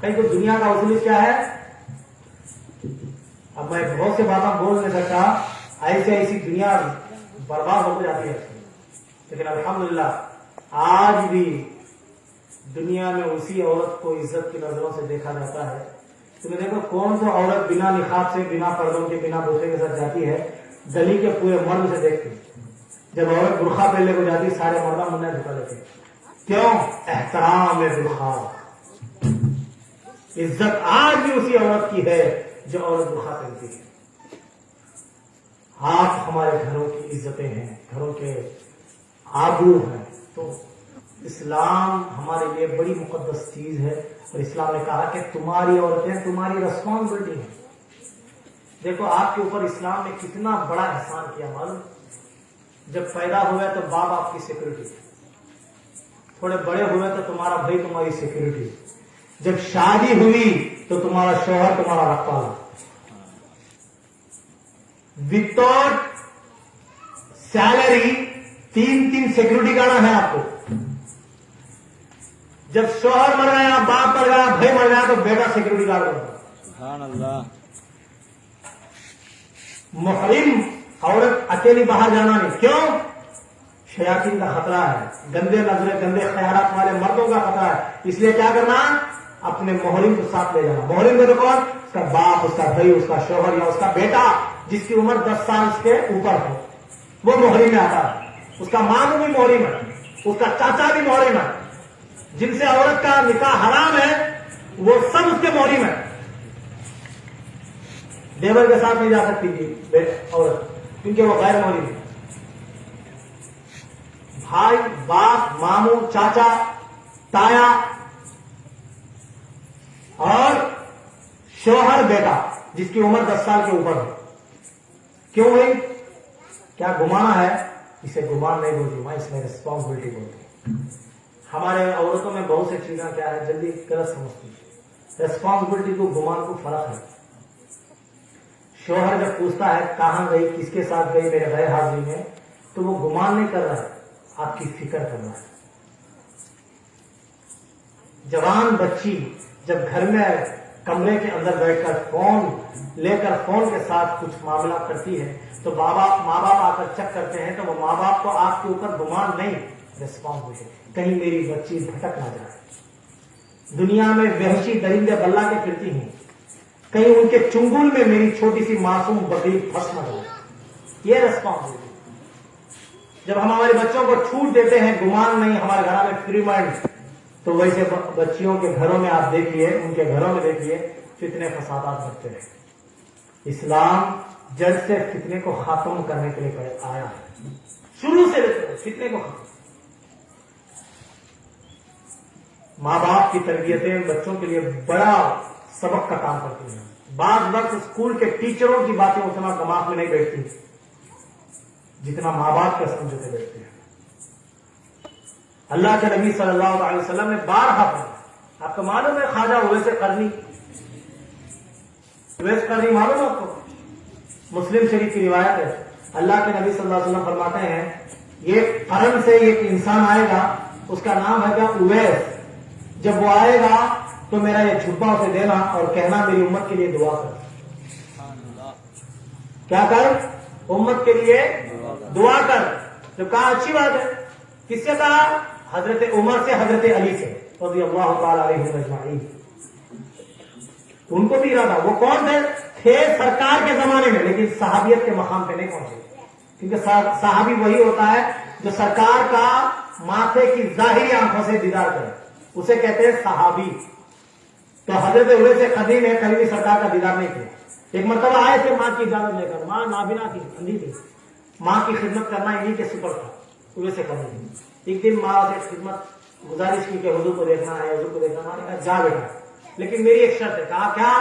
कहीं तो दुनिया का उसूल क्या है? अब मैं बहुत से बातें बोल नहीं सकता, ऐसी ऐसी दुनिया बर्बाद हो जाती है। लेकिन अल्हम्दुलिल्लाह आज भी दुनिया में उसी औरत को इज्जत की नजरों से देखा जाता है। तुम्हें देखो कौन सा औरत बिना निकाब से, बिना पर्दों के, बिना दूसरे के साथ जाती है, गली के पूरे मर्द से देखती। जब औरत बुरखा पहनने को जाती सारे मर्दा मुन्ना झुका लेते। क्यों? एहतराम बुरखा। इज्जत आज भी उसी औरत की है जो औरत बुरखा पहनती है। आप हमारे घरों की इज्जतें हैं, घरों के आबरू हैं। तो इस्लाम हमारे लिए बड़ी मुकद्दस चीज है और इस्लाम ने कहा कि तुम्हारी औरतें तुम्हारी रिस्पॉन्सिबिलिटी है। देखो आपके ऊपर इस्लाम ने कितना बड़ा एहसान किया मालूम। जब पैदा हुए तो बाप आपकी सिक्योरिटी, थोड़े बड़े हुए तो तुम्हारा भाई तुम्हारी सिक्योरिटी, जब शादी हुई तो तुम्हारा शौहर तुम्हारा रखवाला। विदाउट सैलरी 3 सिक्योरिटी गार्ड है आपको। जब शौहर मर गया, बाप मर गया, भाई मर गया तो बेटा सिक्योरिटी गार्ड होगा। सुभान अल्लाह। मुहरिम औरत अकेली बाहर जाना नहीं। क्यों? शयातीन का खतरा है, गंदे नजरे, गंदे ख्यालात वाले मर्दों का खतरा है। इसलिए क्या करना? अपने मुहरिम को साथ ले जाना। मुहरिम को तो कौन? उसका बाप, उसका भाई, उसका शौहर या उसका बेटा जिसकी उम्र 10 साल के ऊपर हो, वो मुहरिम में आता है। उसका मामू भी मुहरिम है, उसका चाचा भी मुहरिम है। जिनसे औरत का निकाह हराम है وہ سب اس کے محرم ہے. دیور کے ساتھ نہیں جا سکتی تھی عورت کیونکہ وہ غیر محرم ہے. بھائی باپ ماموں چاچا تایا اور شوہر بیٹا جس کی عمر 10 سال کے اوپر ہے. کیوں بھائی؟ کیا گمانا ہے؟ اسے گمان نہیں بولتی ماں، اس میں ریسپانسبلٹی بولتی. ہمارے عورتوں میں بہت سی چیزیں کیا ہے جلدی غلط سمجھتی. ریسپانسبلٹی کو گمان کو فرق ہے. شوہر جب پوچھتا ہے کہاں گئی کس کے ساتھ گئی میرے غیر حاضری میں، تو وہ گمان نہیں کر رہا ہے، آپ کی فکر کر رہا ہے. جوان بچی جب گھر میں کمرے کے اندر بیٹھ کر فون لے کر فون کے ساتھ کچھ معاملہ کرتی ہے تو ماں باپ آ کر چیک کرتے ہیں، تو وہ ماں باپ کو آپ کے اوپر گمان نہیں، ریسپانسبلٹی کہیں میری بچی بھٹک نہ جائے. دنیا میں وحشی درندے بلا کے پھرتی ہیں، کہیں ان کے چنگل میں میری چھوٹی سی معصوم بکری پھنس نہ جائے. یہ ریسپانسبلٹی. جب ہم ہمارے بچوں کو چھوٹ دیتے ہیں گمان نہیں، ہمارے گھر میں فری مائنڈ، تو ویسے بچیوں کے گھروں میں آپ دیکھیے، ان کے گھروں میں دیکھیے فتنے فسادات بڑھتے ہیں. اسلام جڑ سے فتنے کو ختم کرنے کے لیے آیا ہے. شروع سے فتنے کو ختم. ماں باپ کی تربیتیں بچوں کے لیے بڑا سبق کا کام کرتی ہیں. بعض وقت اسکول کے ٹیچروں کی باتیں اتنا دماغ میں نہیں بیٹھتی جتنا ماں باپ کے سمجھوتے بیٹھتے ہیں. اللہ کے نبی صلی اللہ علیہ وسلم نے بارہا فرمایا. آپ کو معلوم ہے خواجہ اویس قرنی معلوم ہے آپ کو؟ مسلم شریف کی روایت ہے. اللہ کے نبی صلی اللہ علیہ وسلم فرماتے ہیں یہ قرن سے ایک انسان آئے گا، اس کا نام ہے گا اویس. جب وہ آئے گا تو میرا یہ جھبا اسے دینا اور کہنا میری امت کے لیے دعا کر. کیا کر؟ امت کے لیے دعا کر. جو کہا اچھی بات ہے. کس سے کہا؟ حضرت عمر سے، حضرت علی سے رضی اللہ تعالی علیہ اجمعین. ان کو بھی ارادہ. وہ کون تھے سرکار کے زمانے میں، لیکن صحابیت کے مقام پہ نہیں پہنچے. کیونکہ صحابی وہی ہوتا ہے جو سرکار کا ماتھے کی ظاہری آنکھوں سے دیدار کرے، اسے کہتے ہیں صحابی. تو حضرت اویس قرنی نے کبھی بھی سرکار کا دیدار نہیں کیا. ایک مرتبہ آئے تھے ماں کی اجازت لے کر. ماں نابینا تھی، اندھی تھی. ماں کی خدمت کرنا انہیں کے سپر تھا. اویس قرنی. ایک دن ماں سے خدمت گزارش کی کہ حضور کو دیکھنا ہے، حضور کو دیکھنا. ماں نے کہا جا بیٹا، لیکن میری ایک شرط ہے. کہا کیا؟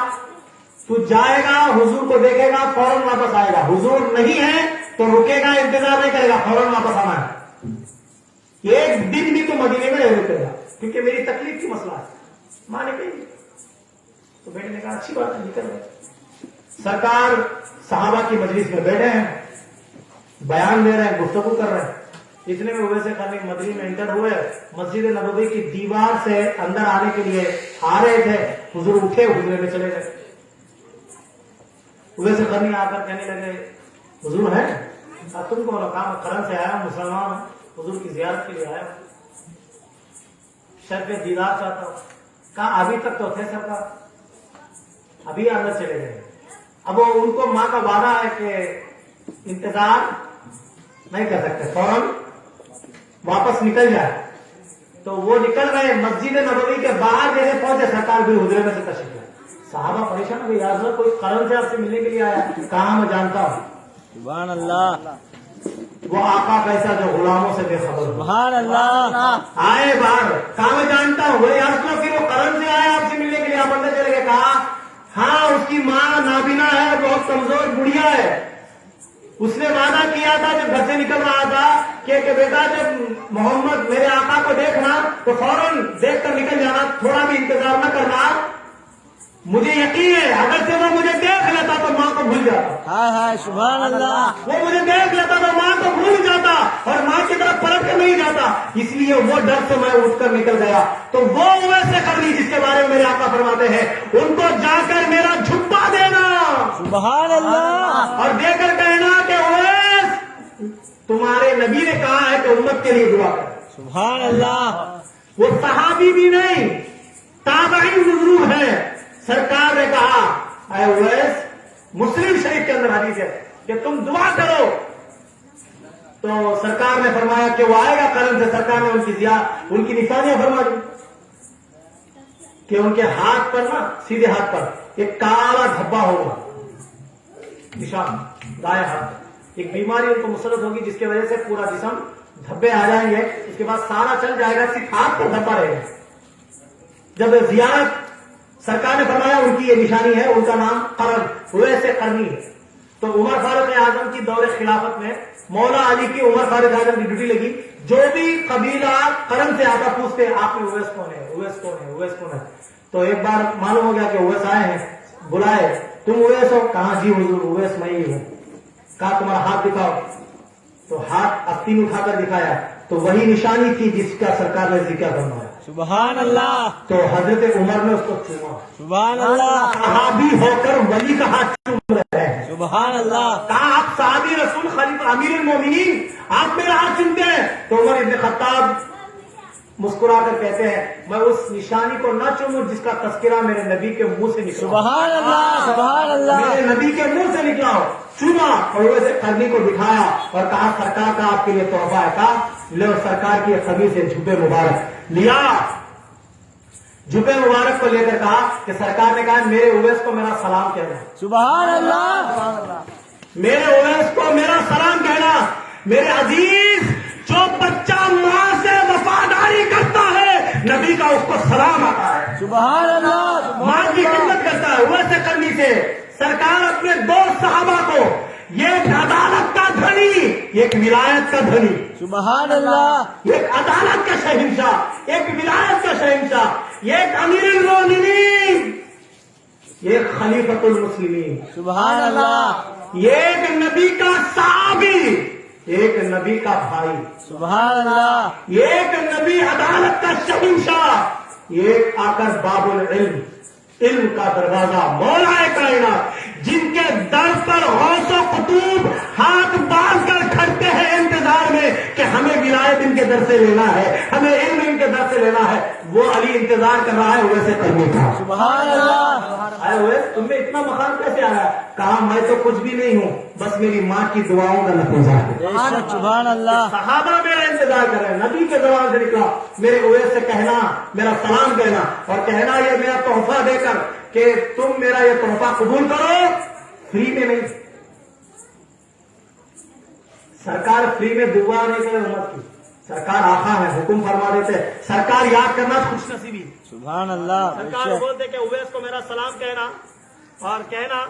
تو جائے گا حضور کو دیکھے گا فوراً واپس آئے گا. حضور نہیں ہے تو رکے گا، انتظار نہیں کرے گا، فوراً واپس آنا ہے. ایک دن بھی تو مدینے میں نہیں رکے گا کیونکہ میری تکلیف کی مسئلہ ہے. ماں نے کہی. تو بیٹے نے کہا اچھی بات ہے، نکل گئے. سرکار صحابہ کی مجلس میں بیٹھے ہیں، بیان دے رہے ہیں، گفتگو کر رہے ہیں. اتنے میں اویس قرنی مدینہ میں انٹر ہوئے. مسجد نبوی کی دیوار سے اندر آنے کے لیے آ رہے تھے. حضور اٹھے، حضرے میں چلے گئے. اویس قرنی آ کر کہنے لگے حضور ہے؟ تم کو کہا قرن سے آیا ہوں، مسلمان ہوں، حضور کی زیارت کے لیے آیا ہوں، شرف دیدار چاہتا ہوں. کہا ابھی تک تو تھے سرکار، ابھی اندر چلے گئے. اب وہ ان کو ماں کا وعدہ ہے کہ انتظار نہیں کر سکتے، فوراً واپس نکل جائے. تو وہ نکل گئے. مسجد نبوی کے باہر جیسے پہنچے سرکار بھی حضرے میں سے تشریف لائے. صحابہ پریشان ہو گئے، یا رسول کوئی قرن سے آپ سے ملنے کے لیے آیا. کہاں میں جانتا ہوں. سبحان اللہ. وہ آقا کیسا جو غلاموں سے بے خبر ہو. سبحان اللہ. آئے باہر. کہاں میں جانتا ہوں. وہ یا رسول پھر وہ قرن سے آیا آپ سے ملنے کے لیے. آپ اندر چلے گئے. کہا ہاں اس کی ماں نابینا ہے، بہت کمزور بڑھیا ہے. اس نے وعدہ کیا تھا جب گھر سے نکل رہا تھا کہ بیٹا جب محمد میرے آقا کو دیکھنا تو فوراً دیکھ کر نکل جانا، تھوڑا بھی انتظار نہ کرنا. مجھے یقین ہے اگر سے وہ مجھے دیکھ لیتا تو ماں کو بھول جاتا. ہائے ہائے سبحان اللہ. وہ مجھے دیکھ لیتا تو ماں کو بھول جاتا اور ماں کی طرف پلٹ کر نہیں جاتا. اس لیے وہ ڈر سے میں اٹھ کر نکل گیا. تو وہ اویس قرنی جس کے بارے میں میرے آقا فرماتے ہیں ان کو جا کر میرا جھبا دینا سبحان اللہ. اور دے کر کہنا کہ اویس تمہارے نبی نے کہا ہے کہ امت کے لیے دعا کر. سبحان اللہ. وہ صحابی بھی نہیں، تابعی بزرگ ہے. سرکار نے کہا اے اویس، مسلم شریف کے اندر حدیث ہے کہ تم دعا کرو. تو سرکار نے فرمایا کہ وہ آئے گا قرن سے. سرکار نے ان کی نشانیاں فرما دی. کہ ان کے ہاتھ پر نا سیدھے ہاتھ پر ایک کالا دھبا ہوگا نشان دائیں ہاتھ، ایک بیماری ان کو مسلط ہوگی جس کی وجہ سے پورا جسم دھبے آ جائیں گے، اس کے بعد سارا چل جائے گا، صرف ہاتھ پر دھبا رہے گا۔ جب زیارت سرکار نے فرمایا ان کی یہ نشانی ہے، ان کا نام قرن ویسے قرنی ہے، تو عمر فاروق اعظم کی دور خلافت میں مولا علی کی عمر فاروق اعظم کی ڈیوٹی لگی، جو بھی قبیلہ قرن سے آتا پوچھتے آپ میں اویس کون ہے، اویس کون ہے، اویس کون ہے؟ تو ایک بار معلوم ہو گیا کہ اویس آئے ہیں، بلائے، تم اویس ہو؟ کہا جی حضور اویس میں ہی ہوں۔ کہا تمہارا ہاتھ دکھاؤ، تو ہاتھ آستین اٹھا کر دکھایا، تو وہی نشانی تھی جس کا سرکار نے ذکر فرمایا۔ سبحان اللہ، تو حضرت عمر نے اس کو چوما، سبحان اللہ، صحابی ہو کر ولی کا ہاتھ چوم رہے ہیں۔ سبحان اللہ، کہا آپ صحابی رسول خلیفہ امیر المومنین، آپ میرا ہاتھ چومتے ہیں؟ تو عمر ابن خطاب مسکرا کر کہتے ہیں میں اس نشانی کو نہ چوموں جس کا تذکرہ میرے نبی کے منہ سے نکلا، سبحان اللہ، سبحان اللہ، میرے نبی کے منہ سے نکلا ہو۔ چوما اور ویسے قرنی کو دکھایا اور کہا سرکار کا آپ کے لیے تحفہ ہے۔ کہا لو، سرکار کی خبر سے جھبے مبارک لیا، جھبے مبارک کو لے کر کہا کہ سرکار نے کہا میرے اویس کو میرا سلام کہنا، سبحان اللہ، میرے اویس کو میرا سلام کہنا۔ میرے عزیز، جو بچہ ماں سے وفاداری کرتا ہے نبی کا اس کو سلام آتا ہے، سبحان اللہ، ماں کی خدمت کرتا ہے۔ اویس قرنی سے سرکار اپنے دو صحابہ کو، یہ ایک عدالت کا دھنی، ایک ولایت کا دھنی، سبحان اللہ، ایک عدالت کا شہنشاہ، ایک ولایت کا شہنشاہ، ایک امیر المومنین، ایک خلیفۃ المسلمین، سبحان اللہ، ایک نبی کا صحابی، ایک نبی کا بھائی، سبحان اللہ، ایک نبی عدالت کا شہنشاہ، ایک آ کر باب العلم، علم کا دروازہ، مولا کائنات، جن کے در پر غوث و قطوب ہاتھ باندھ کر کھڑتے ہیں انتظار میں کہ ہمیں ولایت ان کے در سے لینا ہے، ہمیں علم ان کے در سے لینا ہے، وہ علی انتظار کر رہا ہے ویسے کرنے کا۔ سبحان اللہ، ارے ویس تم میں اتنا مقام کیسے آیا؟ کہا میں تو کچھ بھی نہیں ہوں، بس میری ماں کی دعاؤں کا نتیجہ ہے۔ بے شک، سبحان اللہ، صحابہ میرا انتظار کر رہے ہیں، نبی کے زبان سے نکلا میرے اویس سے کہنا، میرا سلام کہنا، اور کہنا یہ میرا تحفہ دے کر کہ تم میرا یہ تحفہ قبول کرو، فری میں نہیں۔ سرکار فری میں دعا نہیں کرے امت کی، سرکار آقا ہے، حکم فرما دیتے، سرکار یاد کرنا خوش نصیبی۔ سبحان اللہ، بے سرکار شک، بولتے کہ اویس کو میرا سلام کہنا، اور کہنا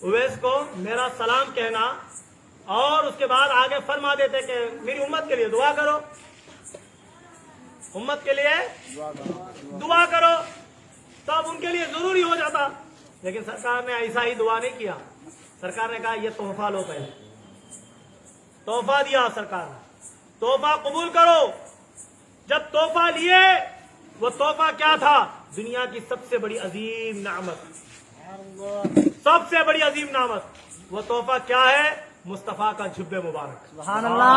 اویس کو میرا سلام کہنا، اور اس کے بعد آگے فرما دیتے کہ میری امت کے لیے دعا کرو، امت کے لیے دعا کرو، تب ان کے لیے ضروری ہو جاتا۔ لیکن سرکار نے ایسا ہی دعا نہیں کیا، سرکار نے کہا یہ تحفہ لو، پہلے تحفہ دیا سرکار نے، تحفہ قبول کرو۔ جب تحفہ لیے، وہ تحفہ کیا تھا؟ دنیا کی سب سے بڑی عظیم نعمت، سب سے بڑی عظیم نعمت، وہ تحفہ کیا ہے؟ مصطفیٰ کا جھبے مبارک۔ سبحان اللہ،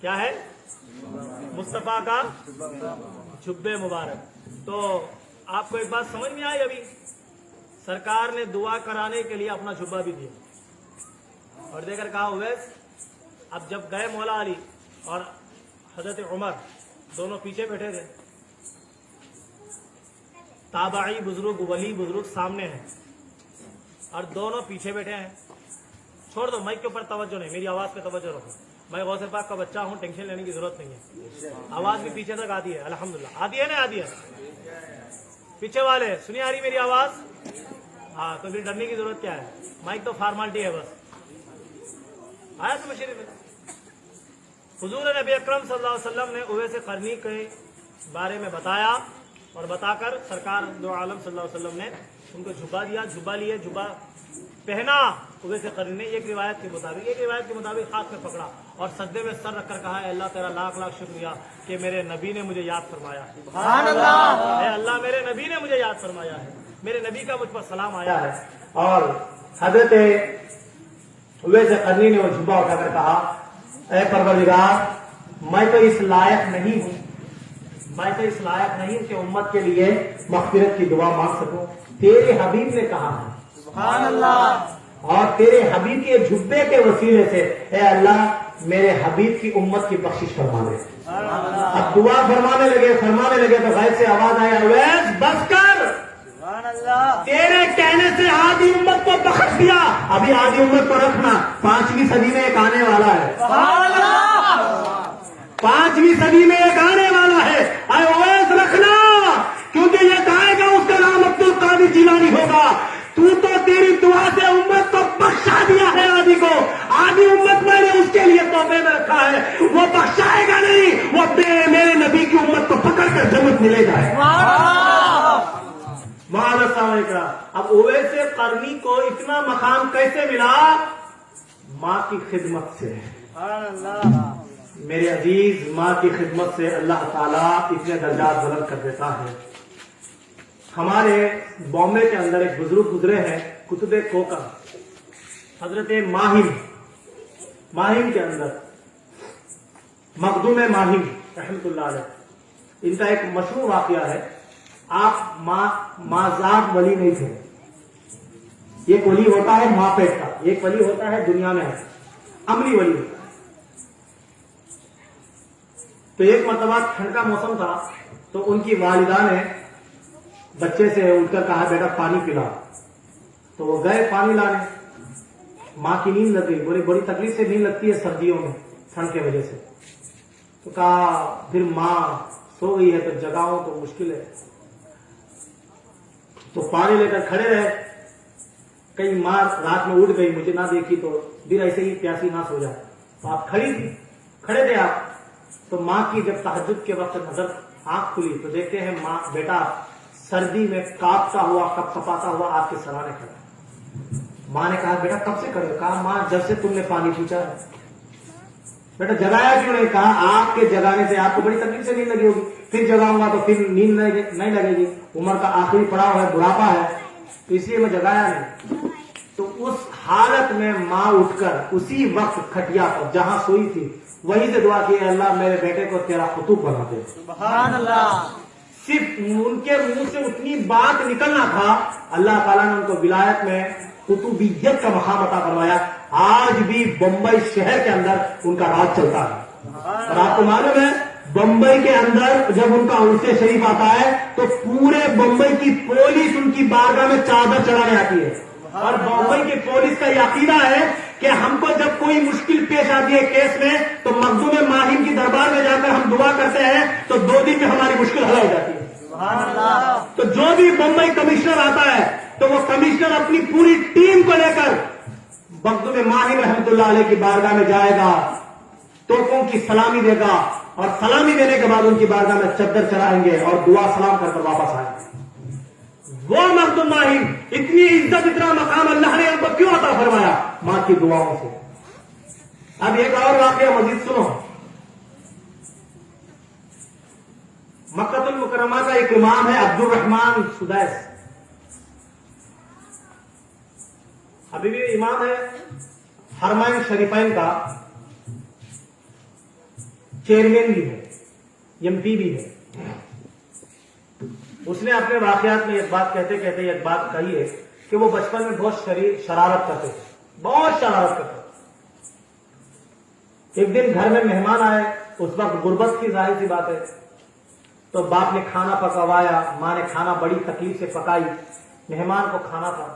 کیا ہے؟ مصطفیٰ کا جھبے مبارک۔ تو آپ کو ایک بات سمجھ میں آئی؟ ابھی سرکار نے دعا کرانے کے لیے اپنا جھبا بھی دیا اور دے کر کہا اویس، اب جب گئے مولا علی اور حضرت عمر دونوں پیچھے بیٹھے تھے، تابعی بزرگ، ولی بزرگ سامنے ہیں اور دونوں پیچھے بیٹھے ہیں۔ چھوڑ دو، مائک کے اوپر توجہ نہیں، میری آواز پہ توجہ رکھو۔ میں غوث پاک کا بچہ ہوں، ٹینشن لینے کی ضرورت نہیں ہے، آواز بھی پیچھے تک آتی ہے، الحمدللہ آتی ہے نا، آتی ہے۔ پیچھے والے سنی آ رہی میری آواز؟ ہاں، تو پھر ڈرنے کی ضرورت کیا ہے؟ مائک تو فارمالٹی ہے بس۔ آیا تو مشرف ہے۔ حضور نبی اکرم صلی اللہ علیہ وسلم نے اویس قرنی کے بارے میں بتایا، اور بتا کر سرکار دو عالم صلی اللہ علیہ وسلم نے ان کو جھبا دیا، جھبا لیے، جھبا پہنا اویس قرنی نے۔ ایک روایت کے مطابق ہاتھ میں پکڑا اور سجدے میں سر رکھ کر کہا، اے اللہ تیرا لاکھ لاکھ شکریہ کہ میرے نبی نے مجھے یاد فرمایا، سبحان اللہ، اے اللہ میرے نبی نے مجھے یاد فرمایا ہے، میرے نبی کا مجھ پر سلام آیا ہے۔ اور حضرت اویس قرنی نے وہ جھبا اٹھا کر کہا، اے پروردگار، میں تو اس لائق نہیں ہوں، میں تو اس لائق نہیں ہوں کہ امت کے لیے مغفرت کی دعا مانگ سکوں، تیرے حبیب نے کہا ہے، سبحان اللہ، اور تیرے حبیب کے جھبے کے وسیلے سے اے اللہ मेरे हबीब की उम्मत की बख्शिश फरमा दे। अब दुआ फरमाने लगे तो गैब से आवाज आया, अवैस बस कर, सुभान अल्लाह। तेरे कहने से आधी उम्मत को बख्श दिया, अभी आधी उम्मत को रखना, 5वीं सदी में एक आने वाला है, सुभान अल्लाह। 5वीं सदी में एक आने वाला है, अरे अवैस रखना, क्योंकि ये आएगा उसका नाम अब्दुल कादिर जिलानी होगा। तू तो तेरी दुआ से उम्मत को बख्शा दिया है, आधी उम्मत मैंने उसके लिए तोहफे में रखा है, वो बख्शाएगा नहीं, वो मेरे नबी की उम्मत को पकड़ कर जन्नत मिले जाए। सुभान अल्लाह। अब उवैस करनी को इतना मकाम कैसे मिला? माँ की खिदमत से। सुभान अल्लाह। मेरे अजीज, माँ की खिदमत से अल्लाह ताला इतने दर्जात बुलंद कर देता है। हमारे बॉम्बे के अंदर एक बुजुर्ग गुजरे हैं, कुतुब कोका, हजरत माहिम के अंदर मखदूम माहिम रहमतुल्लाह अलैह, इनका एक मशहूर वाकया है। आप माजाद वली नहीं थे। एक वली होता है माँ पेट का, एक वली होता है दुनिया में अमली वली होता है। तो एक मरतबा ठंड का मौसम था, तो उनकी वालिदा ने बच्चे से उठकर कहा, बेटा पानी पिला। तो वो गए पानी लाने, माँ की नींद लग गई, बड़ी तकलीफ से नींद लगती है सर्दियों में ठंड की वजह से। तो कहा फिर माँ सो गई है तो जगाऊं तो मुश्किल है, तो पानी लेकर खड़े रहे। कहीं माँ रात में उठ गई, मुझे ना देखी तो फिर ऐसे ही प्यासी ना सो जाए, तो आप खड़े थे आप। तो माँ की जब तहज्जुद के वक्त नजर आंख खुली तो देखते हैं माँ, बेटा सर्दी में कांपता हुआ, कपकपाता हुआ आपके सराहने खड़ा। माँ ने कहा, बेटा कब से खड़े? कहा, माँ जब से तुमने पानी पूछा है। बेटा जगाया क्यों नहीं? कहा, आपके जगाने से आपको बड़ी तकलीफ से नींद लगी होगी, फिर जगाऊंगा तो फिर नींद नहीं लगेगी, उम्र का आखिरी पड़ाव है, बुढ़ापा है, तो इसलिए मैं जगाया नहीं। तो उस हालत में माँ उठकर उसी वक्त खटिया पर जहां सोई थी वहीं से दुआ की, अल्लाह मेरे बेटे को तेरा कुतुब बना दे। सुभान अल्लाह। सिर्फ उनके मुंह से उतनी बात निकलना था, अल्लाह ताला ने उनको विलायत में कुतुबियत का मकाम अता करवाया। आज भी बम्बई शहर के अंदर उनका राज चलता है। और आपको मालूम है, बम्बई के अंदर जब उनका उर्से शरीफ आता है तो पूरे बम्बई की पुलिस उनकी बारगाह में चादर चढ़ाने आती है। और बम्बई की पुलिस का यह अकीदा है कि हमको जब कोई मुश्किल पेश आती है केस में, तो मखदूम माहिम की दरबार में जाकर हम दुआ करते हैं तो 2 दिन में हमारी मुश्किल हल हो जाती है। सुभान अल्लाह। तो जो भी बम्बई कमिश्नर आता है तो वो कमिश्नर अपनी पूरी टीम को लेकर मखदूम माहिम रहमतुल्लाह अलैह की बारगाह में जाएगा, तोपों की सलामी देगा, और सलामी देने के बाद उनकी बारगाह में चद्दर चढ़ाएंगे और दुआ सलाम कर वापस आएंगे। वो मखदूम माहिम, इतनी इज्जत, इतना मकाम अल्लाह ने उनको क्यों अता फरमाया? मां की दुआओं से। अब एक और वाकया मजीद सुनो। मक्कातुल मुकर्रमा का एक इमाम है अब्दुल रहमान सुदैस, अभी भी इमाम है, हरमैन शरीफैन का चेयरमैन भी है, एमपी भी है। उसने अपने वाकयात में एक बात कहते कहते एक बात कही है कि वो बचपन में बहुत शरारत करते थे, बहुत शरारत करते थे। एक दिन घर में मेहमान आए, उस वक्त गुर्बत की जाहिर सी बात है, तो बाप ने खाना पकवाया, माँ ने खाना बड़ी तकलीफ से पकाई, मेहमान को खाना था।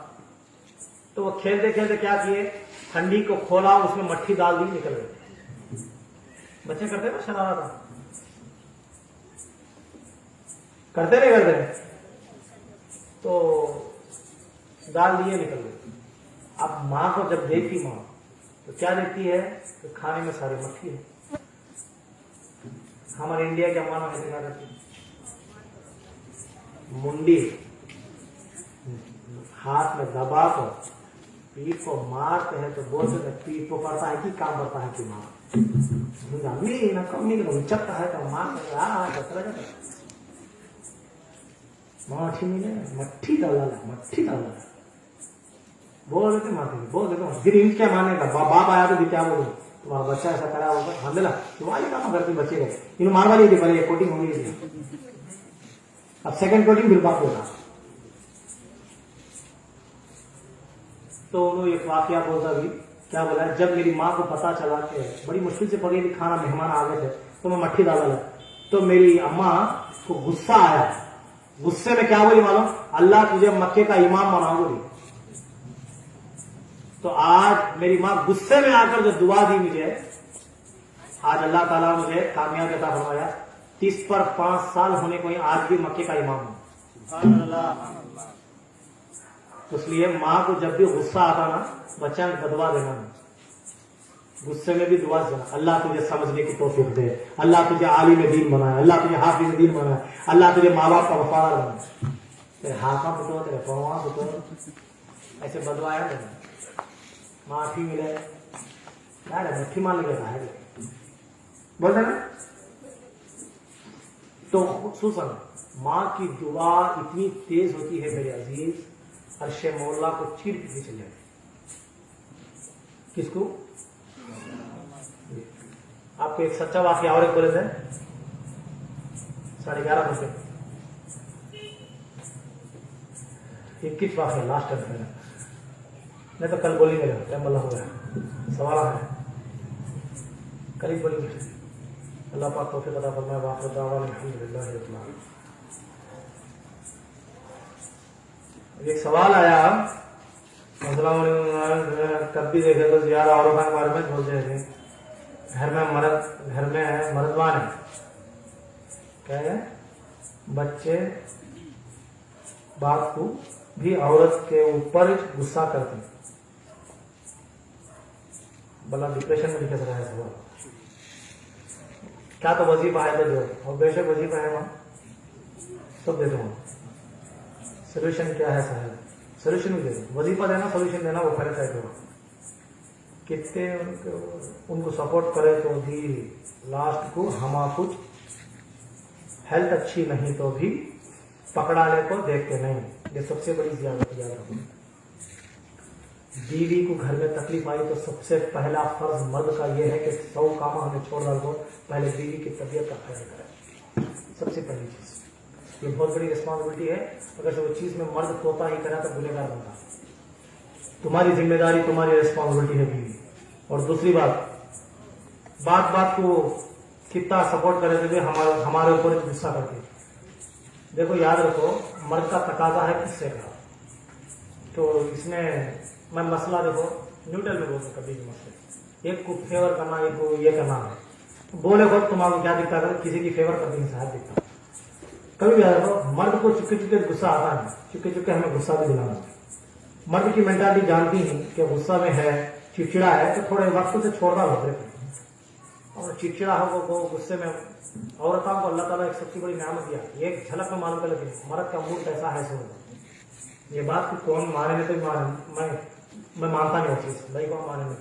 तो वो खेलते खेलते क्या किए, ठंडी को खोला, उसमें मट्ठी डाल दी, निकल गए। बच्चे करते ना शरारत, करते नहीं करते, तो डाल दिए, निकल गए। अब माँ को जब देखती माँ तो क्या देखती है कि खाने में सारी मट्ठी है। हमारे इंडिया के अम्मा ना कैसे क्या करती, मुंडी हाथ में दबा कर पीठ को मारते हैं, तो बोलते हैं पीठ को पड़ता है कि काम करता है कि माँ ना कमी उचकता है तो माँ मट्ठी मिले, मट्ठी डाला बोल देते मारते, बोल देते फिर इन क्या माने का बाप आया तो क्या बोलो, तुम्हारा बच्चा ऐसा करा होगा, हाँ दिला तुम्हारी काम करती बच्चे को इन मारवा ली थी, पहले कोटिंग होगी थी, अब सेकंड कोटिंग फिर बाप होगा। तो उन्होंने एक वाकया बोलता भी کیا بولا؟ جب میری ماں کو پتا چلا کہ بڑی مشکل سے پکے کھانا مہمان آ گئے تھے تو میں مٹھی ڈالا لگا، تو میری اماں کو غصہ آیا. غصے میں کیا بولی معلوم؟ اللہ تجھے مکے کا امام بنا بولی. تو آج میری ماں غصے میں آ کر جو دعا دی مجھے، آج اللہ تعالیٰ مجھے کامیابی عطا فرمایا. 30 پر 5 سال ہونے کو ہی آج بھی مکے کا امام ہوں. سبحان اللہ. اس لیے ماں کو جب بھی غصہ آتا نا، بچہ میں بدوا دینا نہیں، غصے میں بھی دعا دینا. اللہ تجھے سمجھنے کی توفیق دے، اللہ تجھے عالم دین بنائے، اللہ تجھے حافظ دین بنائے، اللہ تجھے ماں باپ کا وفادار بنائے. تیرے ہاتھوں پٹو، تیرے پاؤں پٹو، ایسے بدوایا نہیں. معافی ملے یار، مٹھی مان لگے ہے بول رہے نا. تو خصوصاً ماں کی دعا اتنی تیز ہوتی ہے میرے عزیز، عرش مولا کو چیر کے پیچھے چلے. کس کو؟ آپ کو ایک سچا واقعہ اور ایک بولے تھے 11:30 بجے 21 واقعہ لاسٹ ٹائم میں، نہیں تو کل بولیں گے، ٹائم اللہ ہو گیا. سوال ہے کل ہی بولیں گے. اللہ پاک توفیق عطا فرمائے. واخر دعوانا الحمدللہ رب العالمین. ایک سوال آیا، السلام علیکم، کب بھی دیکھے تو زیادہ عورتوں کے بارے میں بولتے ہیں، گھر میں مردوان ہے، کیا ہے بچے باپ کو بھی عورت کے اوپر غصہ کرتے ہیں. بلا ڈپریشن میں دکھ رہا ہے سوال. کیا تو وظیفہ ہے تو جو، اور بے شک وظیفہ ہے وہاں سب دے دو. سولوشن کیا ہے صاحب؟ سولوشن بھی دے دو. وظیفہ دینا، سولوشن دینا وہ فرق ہے. کتنے ان کو سپورٹ کرے تو بھی لاسٹ کو ہما کچھ ہیلتھ اچھی نہیں تو بھی پکڑانے کو دیکھتے نہیں. یہ سب سے بڑی زیادت یاد رکھو. بیوی کو گھر میں تکلیف آئی تو سب سے پہلا فرض مرد کا یہ ہے کہ 100 کام ہمیں چھوڑ ڈال دو، پہلے بیوی کی طبیعت کا خیال کریں. سب سے پہلی چیز یہ بہت بڑی رسپانسبلٹی ہے. اگر سے وہ چیز میں مرد کوتا ہی کرا تو گنہگار بنتا. تمہاری ذمہ داری، تمہاری رسپانسبلٹی ہے بیوی. اور دوسری بات کو کتنا سپورٹ کرے تو ہمارے اوپر غصہ کرتے. دیکھو یاد رکھو، مرد کا تقاضا ہے غصے کا. تو اس میں میں مسئلہ دیکھو نیوٹرل میں بولتا کبھی بھی مسئلہ ایک کو فیور کرنا، ایک کو یہ کرنا ہے. بولے خود تمہارا کیا دکھتا ہے؟ کسی کی فیور کرنے کی صحت دکھتا. کبھی بھی یاد رکھو، مرد کو چپکے چپکے غصہ آتا ہے، چپکے چپکے ہمیں غصہ بھی دلانا. مرد کی مینٹالٹی جانتی ہے کہ غصہ میں ہے، چڑچڑا ہے تو تھوڑے وقت سے چھوڑنا ہوتا ہے. اور چڑچڑا ہو کو غصے میں عورتوں کو اللہ تعالیٰ ایک سب سے بڑی نعمت دیا. ایک جھلک میں معلوم کر لیتے مرد کا موڈ کیسا ہے. سو یہ بات کو کون مانے میں تو میں مانتا نہیں ہوں چیز بھائی، کون مانے میں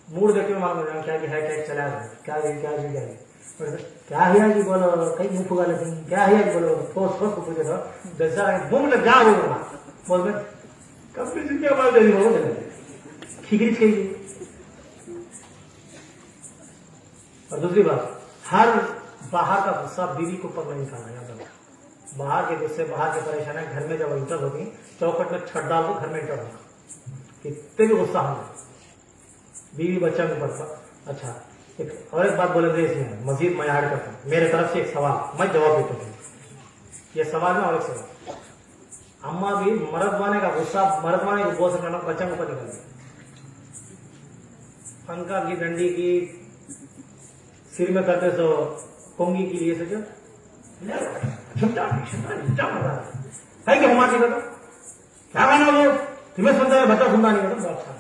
موڈ دیکھ کے معلوم کیا کہ ہے کیا چلا رہا ہے، کیا ہے جی بولو کئی منہ پھگا لیتے ہیں، کیا ہے بولو ٹھوس پوچھے تھا جیسا منہ میں کیا ہوگا بول میں کب بھی کیا بات دینی ہوگا کھیچ کے. اور دوسری بات، ہر باہر کا غصہ بیوی کے اوپر نہیں نکالنا. یاد رکھنا باہر کے غصے، باہر کے پریشانی گھر میں جب انٹر ہوتی چوکھٹ میں چھٹ ڈال دو، گھر میں انٹر ہوگا. کتنے بھی غصہ ہو بیوی بچہ کے اوپر. اچھا ایک اور ایک بات بولے تھے اس میں مزید میں ایڈ کرتا ہوں. میرے طرف سے ایک سوال میں جواب دیتا ہوں. یہ سوال میں اور ایک سوال، اما بھی مردوانے کا غصہ مردوانے کو بہت سکنا بچہ کے اوپر نکل گیا. پنکھا کی ڈنڈی کی سر میں کرتے تو کنگی کے لیے سچو ہمارے کیا کہنا وہ تمہیں سنتا ہے بچہ سنتا نہیں کرتا. اچھا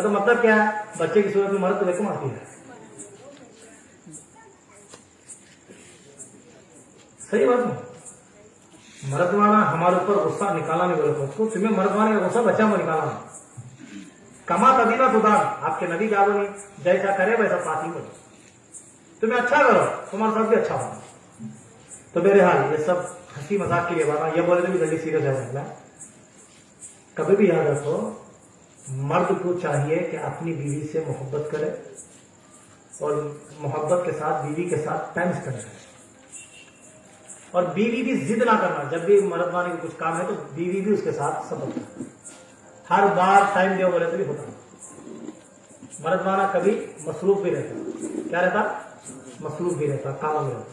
تو مطلب کیا ہے؟ بچے کی صورت میں مرد تو دیکھو مارتی ہے. صحیح بات نہیں. مردوانا ہمارے اوپر غصہ نکالا نہیں بولے تو تمہیں مردوانے کا غصہ بچہ میں نکالا. کما تبینا تو دان آپ کے نبی کیا بولے؟ جیسا کرے ویسا پاتی بولے. تمہیں اچھا کرو تمہارا سب بھی اچھا ہوگا. تو میرے حال یہ سب ہنسی مذاق کے لیے بات یہ بولے تو بھی جلدی سیریس ہے. کبھی بھی یاد رکھو، مرد کو چاہیے کہ اپنی بیوی سے محبت کرے اور محبت کے ساتھ بیوی کے ساتھ ٹائم اسپینڈ کرے. اور بیوی بھی ضد نہ کرنا. جب بھی مردوانے کو کچھ کام ہے تو بیوی بھی اس کے ساتھ سبر کرے. ہر بار ٹائم دو بولے تو بھی ہوتا ہے. मर्दवाना कभी मसरूफ भी रहता, क्या रहता, मसरूफ भी रहता, कामों में रहता।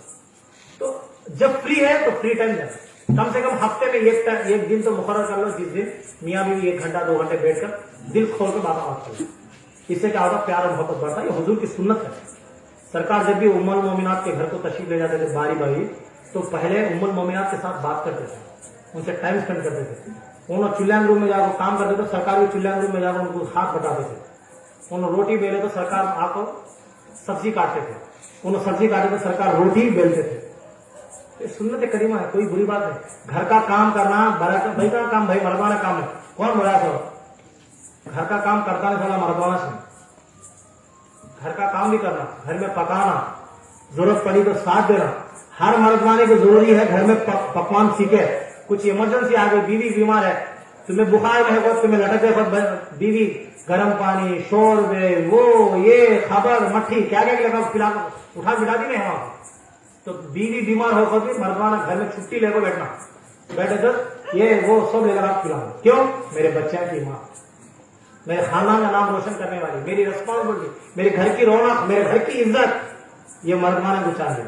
तो जब फ्री है तो फ्री टाइम देना, कम से कम हफ्ते में एक दिन तो मुकर्रर कर लो जिस दिन मियाँ बीवी 1 घंटा 2 घंटे बैठकर दिल खोल कर बात कर लो। इससे क्या होगा, प्यार और मोहब्बत बढ़ता है। ये हुजूर की सुन्नत है। सरकार जब भी उम्मुल मोमिनात के घर को तशरीफ ले जाते थे बारी बारी, तो पहले उम्मुल मोमिनात के साथ बात करते थे, उनसे टाइम स्पेंड करते थे। उन्होंने चिल्लान रूम में जाकर काम करते थे, सरकार भी चिल्लान रूम में जाकर उनको हाथ बटाते थे। उन्होंने रोटी बेले तो सरकार आकर सब्जी काटते थे, उन्होंने सब्जी काटे तो सरकार रोटी बेलते थे। ये सुन्नत करीमा है, कोई बुरी बात नहीं। घर का काम करना भाई का काम, भाई मर्दाना काम है। कौन बोला था घर का काम करता नहीं, साला मर्दाना से घर का काम भी करना, घर में पकाना, जरूरत पड़ी तो साथ देना। हर मर्दाने को जरूरी है घर में पकवान सीखे। कुछ इमरजेंसी आ गई, बीवी बीमार है, तुम्हें बुखार है, तुम्हें लटक गए, बीवी गर्म पानी, शोरबे, वो ये खबर मट्ठी क्या क्या लगा पिला उठा बिठा दी नहीं वहां। तो बीवी बीमार होकर भी मर्दाना घर में छुट्टी लेकर बैठना, बैठे तो ये वो सब लेकर आप खिलाओ। क्यों? मेरे बच्चे की माँ, मेरे खानदान का नाम रोशन करने वाली, मेरी रिस्पॉन्सिबिलिटी, मेरे घर की रौनक, मेरे घर की इज्जत, ये मर्दाना को चाहिए।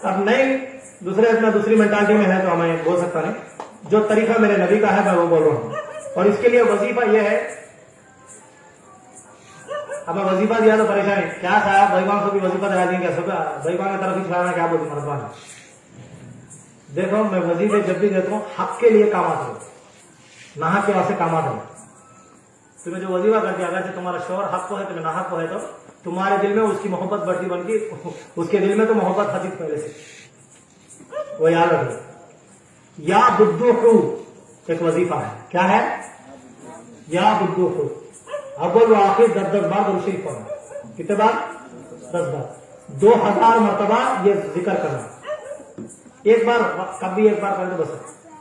अब नहीं दूसरी मेंटालिटी में है तो हमें बोल सकता नहीं। जो तरीका मेरे नबी का है मैं वो बोल रहा हूं। और इसके लिए वजीफा यह है, अब वजीफा दिया तो परेशानी क्या साहब, भाईवान को भी वजीफा दिला देंगे, भाईवान की तरफ ही छुड़ाना, क्या बोलती मर्दवान। देखो मैं वजीफे जब भी देता हूं हक के लिए काम आता हूं, नाहक के वास्ते काम आता हूं। तुम्हें जो वजीफा करते अगर से तुम्हारा शोर हक को है, तुम्हें नाहक को है, तो तुम्हारे दिल में उसकी मोहब्बत बढ़ती बनती, उसके दिल में तो मोहब्बत हती पहले से, वो याद रखो। या बुद्धू एक वजीफा है, क्या है? या बुद्धू अव्वल व आखिर 10-10 बार दुरूद शरीफ पढ़ना। कितने बार? 10 बार, 2000 मरतबा ये जिक्र करना। एक बार कभी एक बार कर दो, बस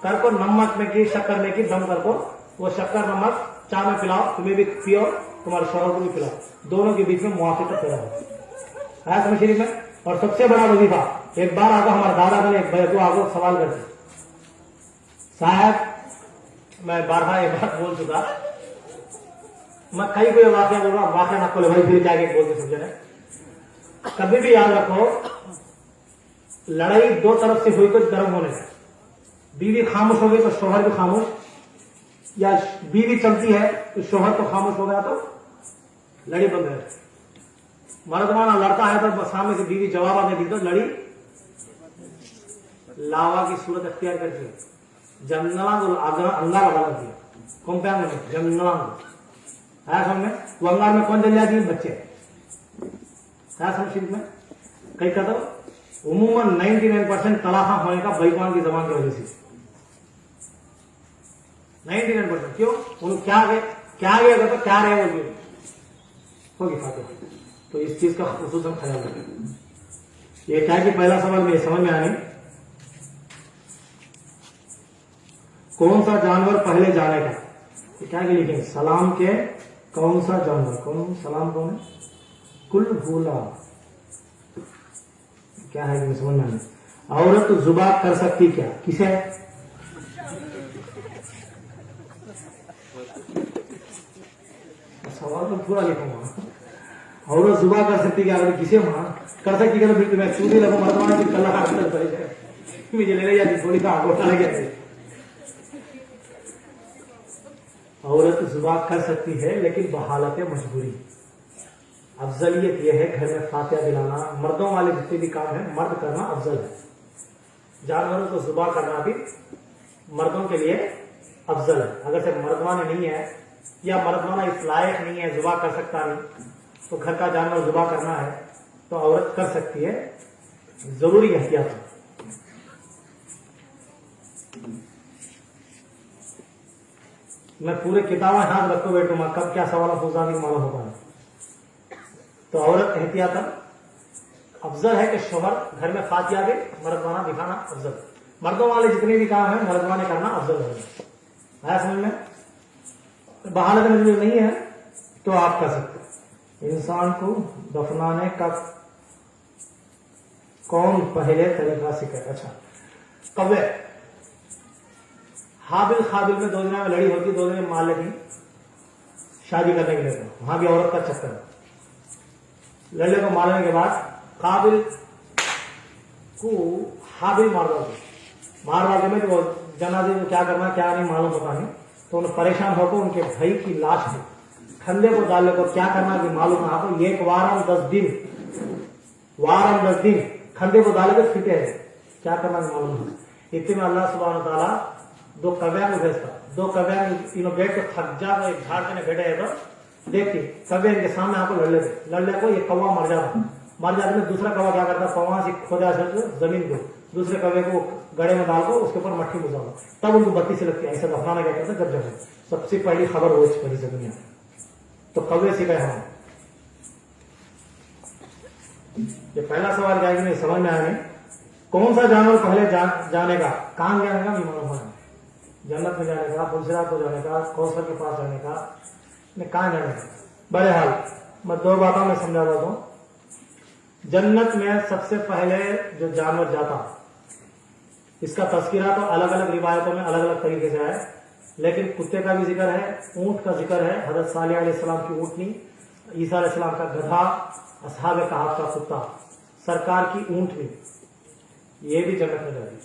कर को नमक में की, शक्कर में की, दम कर को वो शक्कर नमक चाय में पिलाओ, तुम्हें भी पियो, तुम्हारे शौहर को भी पिलाओ, दोनों के बीच में मुआफिकत पैदा हो। आया समझ शरीफ में। और सबसे बड़ा वजीफा, एक बार आगा हमारे दादा ने एक भाई को आगे सवाल करते, साहब मैं बारहा एक बार बोल चुका, मैं कई कोई वाक्य बोल रहा, वाक्य ना खोले भाई, फिर जाके बोलते समझे ना। कभी भी याद रखो, लड़ाई दो तरफ से हुई तो गर्म होने का, बीवी खामोश हो गई तो शोहर भी खामोश, या बीवी चलती है तो शोहर तो खामोश हो गया तो लड़ी बंद है। मर्दवाना लड़ता है तो सामने से बीवी जवाब दे दी तो लड़ी लावा की सूरत अख्तियार करती है। जन्नला को अंगारा बना दिया, कंपेयर में जन्नला आया समझ में। वो अंगार में कौन जल जाती है? बच्चे। आया समझ में। कई कहता उमूमन 99% तलाका होने का बैकवान की जबान की वजह से, 99%। क्यों? उन्होंने क्या गया तो क्या रहे होगी फाते। तो इस चीज का खुसूसन ख्याल रखें। ये क्या कि पहला सवाल में समझ में आने, कौन सा जानवर पहले जाने का, क्या लिखेंगे? सलाम के कौन सा जानवर, कौन सलाम कौन है? कुल भूला, क्या है कि समझ में आने। औरत जुबा कर सकती क्या, किसे? सवाल तो पूरा लिखूंगा। औरत जुबा कर सकती क्या, अगर किसे वहां कर सकती क्या, तो फिर मैं चूड़ी लगू मर्दवाना की कल्ला मुझे ले जाती थोड़ी सा आगोटा लग जाती। औरत जुबा कर सकती है लेकिन बहालत मजबूरी। अफजलियत यह है घर में फातिहा दिलाना, मर्दों वाले जितने भी काम है मर्द करना अफजल है। जानवरों को जुबा करना भी मर्दों के लिए अफजल है। अगर से मर्दवाने नहीं है या मर्दवाना इस लायक नहीं है, जुबा कर सकता नहीं, तो घर का जानवर जुबा करना है तो औरत कर सकती है, जरूरी एहतियात। मैं पूरे किताबें हाथ रखो बैठूंगा, कब क्या सवाल पूछा भी मालूम होगा। तो औरत एहतियात अफजल है कि शोहर घर में फातिहा दे, मर्दवाना दिखाना अफजल। मर्दों वाले जितने भी काम है मर्दवाने करना अफजल है। आया समझ में। बहालत में जो नहीं है तो आप कर सकते। इंसान को दफनाने का कौन पहले तरीका सिखाए? अच्छा, कब्र। हाबिल खाबिल में 2 दिन में लड़ी होती, 2 दिन में मार लेती। शादी करने के लिए था, वहां भी औरत का चक्कर है। लड़के को मारने के बाद काबिल को हाबिल मार डालते में, तो वो जनाजे को क्या करना क्या नहीं मालूम पता नहीं, तो उन्हें परेशान होकर उनके भाई की लाश है खंडे को डालने को क्या करना भी मालूम ना आपको। एक वारम 10 दिन खंडे को डाले तो फिटे है, क्या करना भी मालूम है। इतने में अल्लाह सुब्हान व तआला 2 कव्या को भेजता, 2 कव्या इन्हों बैठ को थक जा एक झाड़ के बैठे है तो देखती कव्या इनके सामने आपको लड़ ले को ये कौवा मर जाते में दूसरा कौवा क्या करता, पवा से खोदा जमीन को, दूसरे कौवे को गड़े में डाल को उसके ऊपर मट्टी गुजारो, तब उनको बत्ती से लगती है। ऐसा दफनाना क्या करता जब जब सबसे पहली खबर वो पड़ी से दुनिया, तो कौवे सीखे हम। ये पहला सवाल क्या है कि नहीं समझ में आया, कौन सा जानवर पहले जाने का, कहां जाने का भी मालूम है, जन्नत में जाने का, फुलसिरात को जाने का, कौसर के पास जाने का, कहां जाने का। बहरहाल मैं 2 बातों में समझा देता हूं। जन्नत में सबसे पहले जो जानवर जाता, इसका तस्कीरा तो अलग अलग रिवायतों में अलग अलग तरीके से है, लेकिन कुत्ते का भी जिक्र है, ऊंट का जिक्र है, हजरत सालेह अलैहिस्सलाम की ऊंटनी, ईसा अलैहिस्सलाम का गधा, असहाब कहफ का कुत्ता, सरकार की ऊंटनी, ये भी जन्नत में जाती,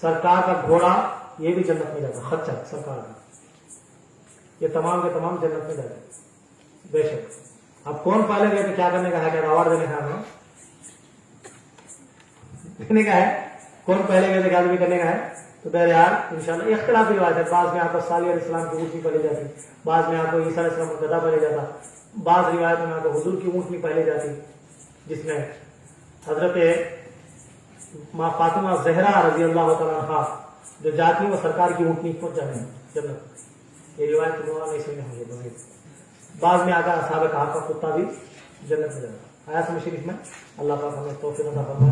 सरकार का घोड़ा ये भी जन्नत में जाता, खच्चर सरकार का, ये तमाम के तमाम जन्नत में जाते बेशक। अब कौन पहले गए तो क्या करने का है, क्या अवार्ड देने का हमें देने का है, कौन पहले गए तो क्या भी करने का है। तो बहरहाल इंशाल्लाह इख्तिलाफी रिवायत है, बाद में आपको सालेह अलैहिस्सलाम की ऊँटनी पहले जाती, बाद में आपको ईसा अलैहिस्सलाम का गधा पहले जाता, बाद रिवायतों में आपको हुजूर की ऊँटनी पहले जाती, जिसमें हजरत माँ फातिमा ज़हरा रजी अल्लाह तआला अन्हा जो जाती है वो सरकार की ऊँटनी पहुंच जाने जन्नत। ये रिवायत नहीं सुने होंगे, बाद में आकर असहाब कहफ का कुत्ता भी जन्नत में जाता। आयत में शरीफ में अल्लाह पाक हमें तौफीक अता फरमाए।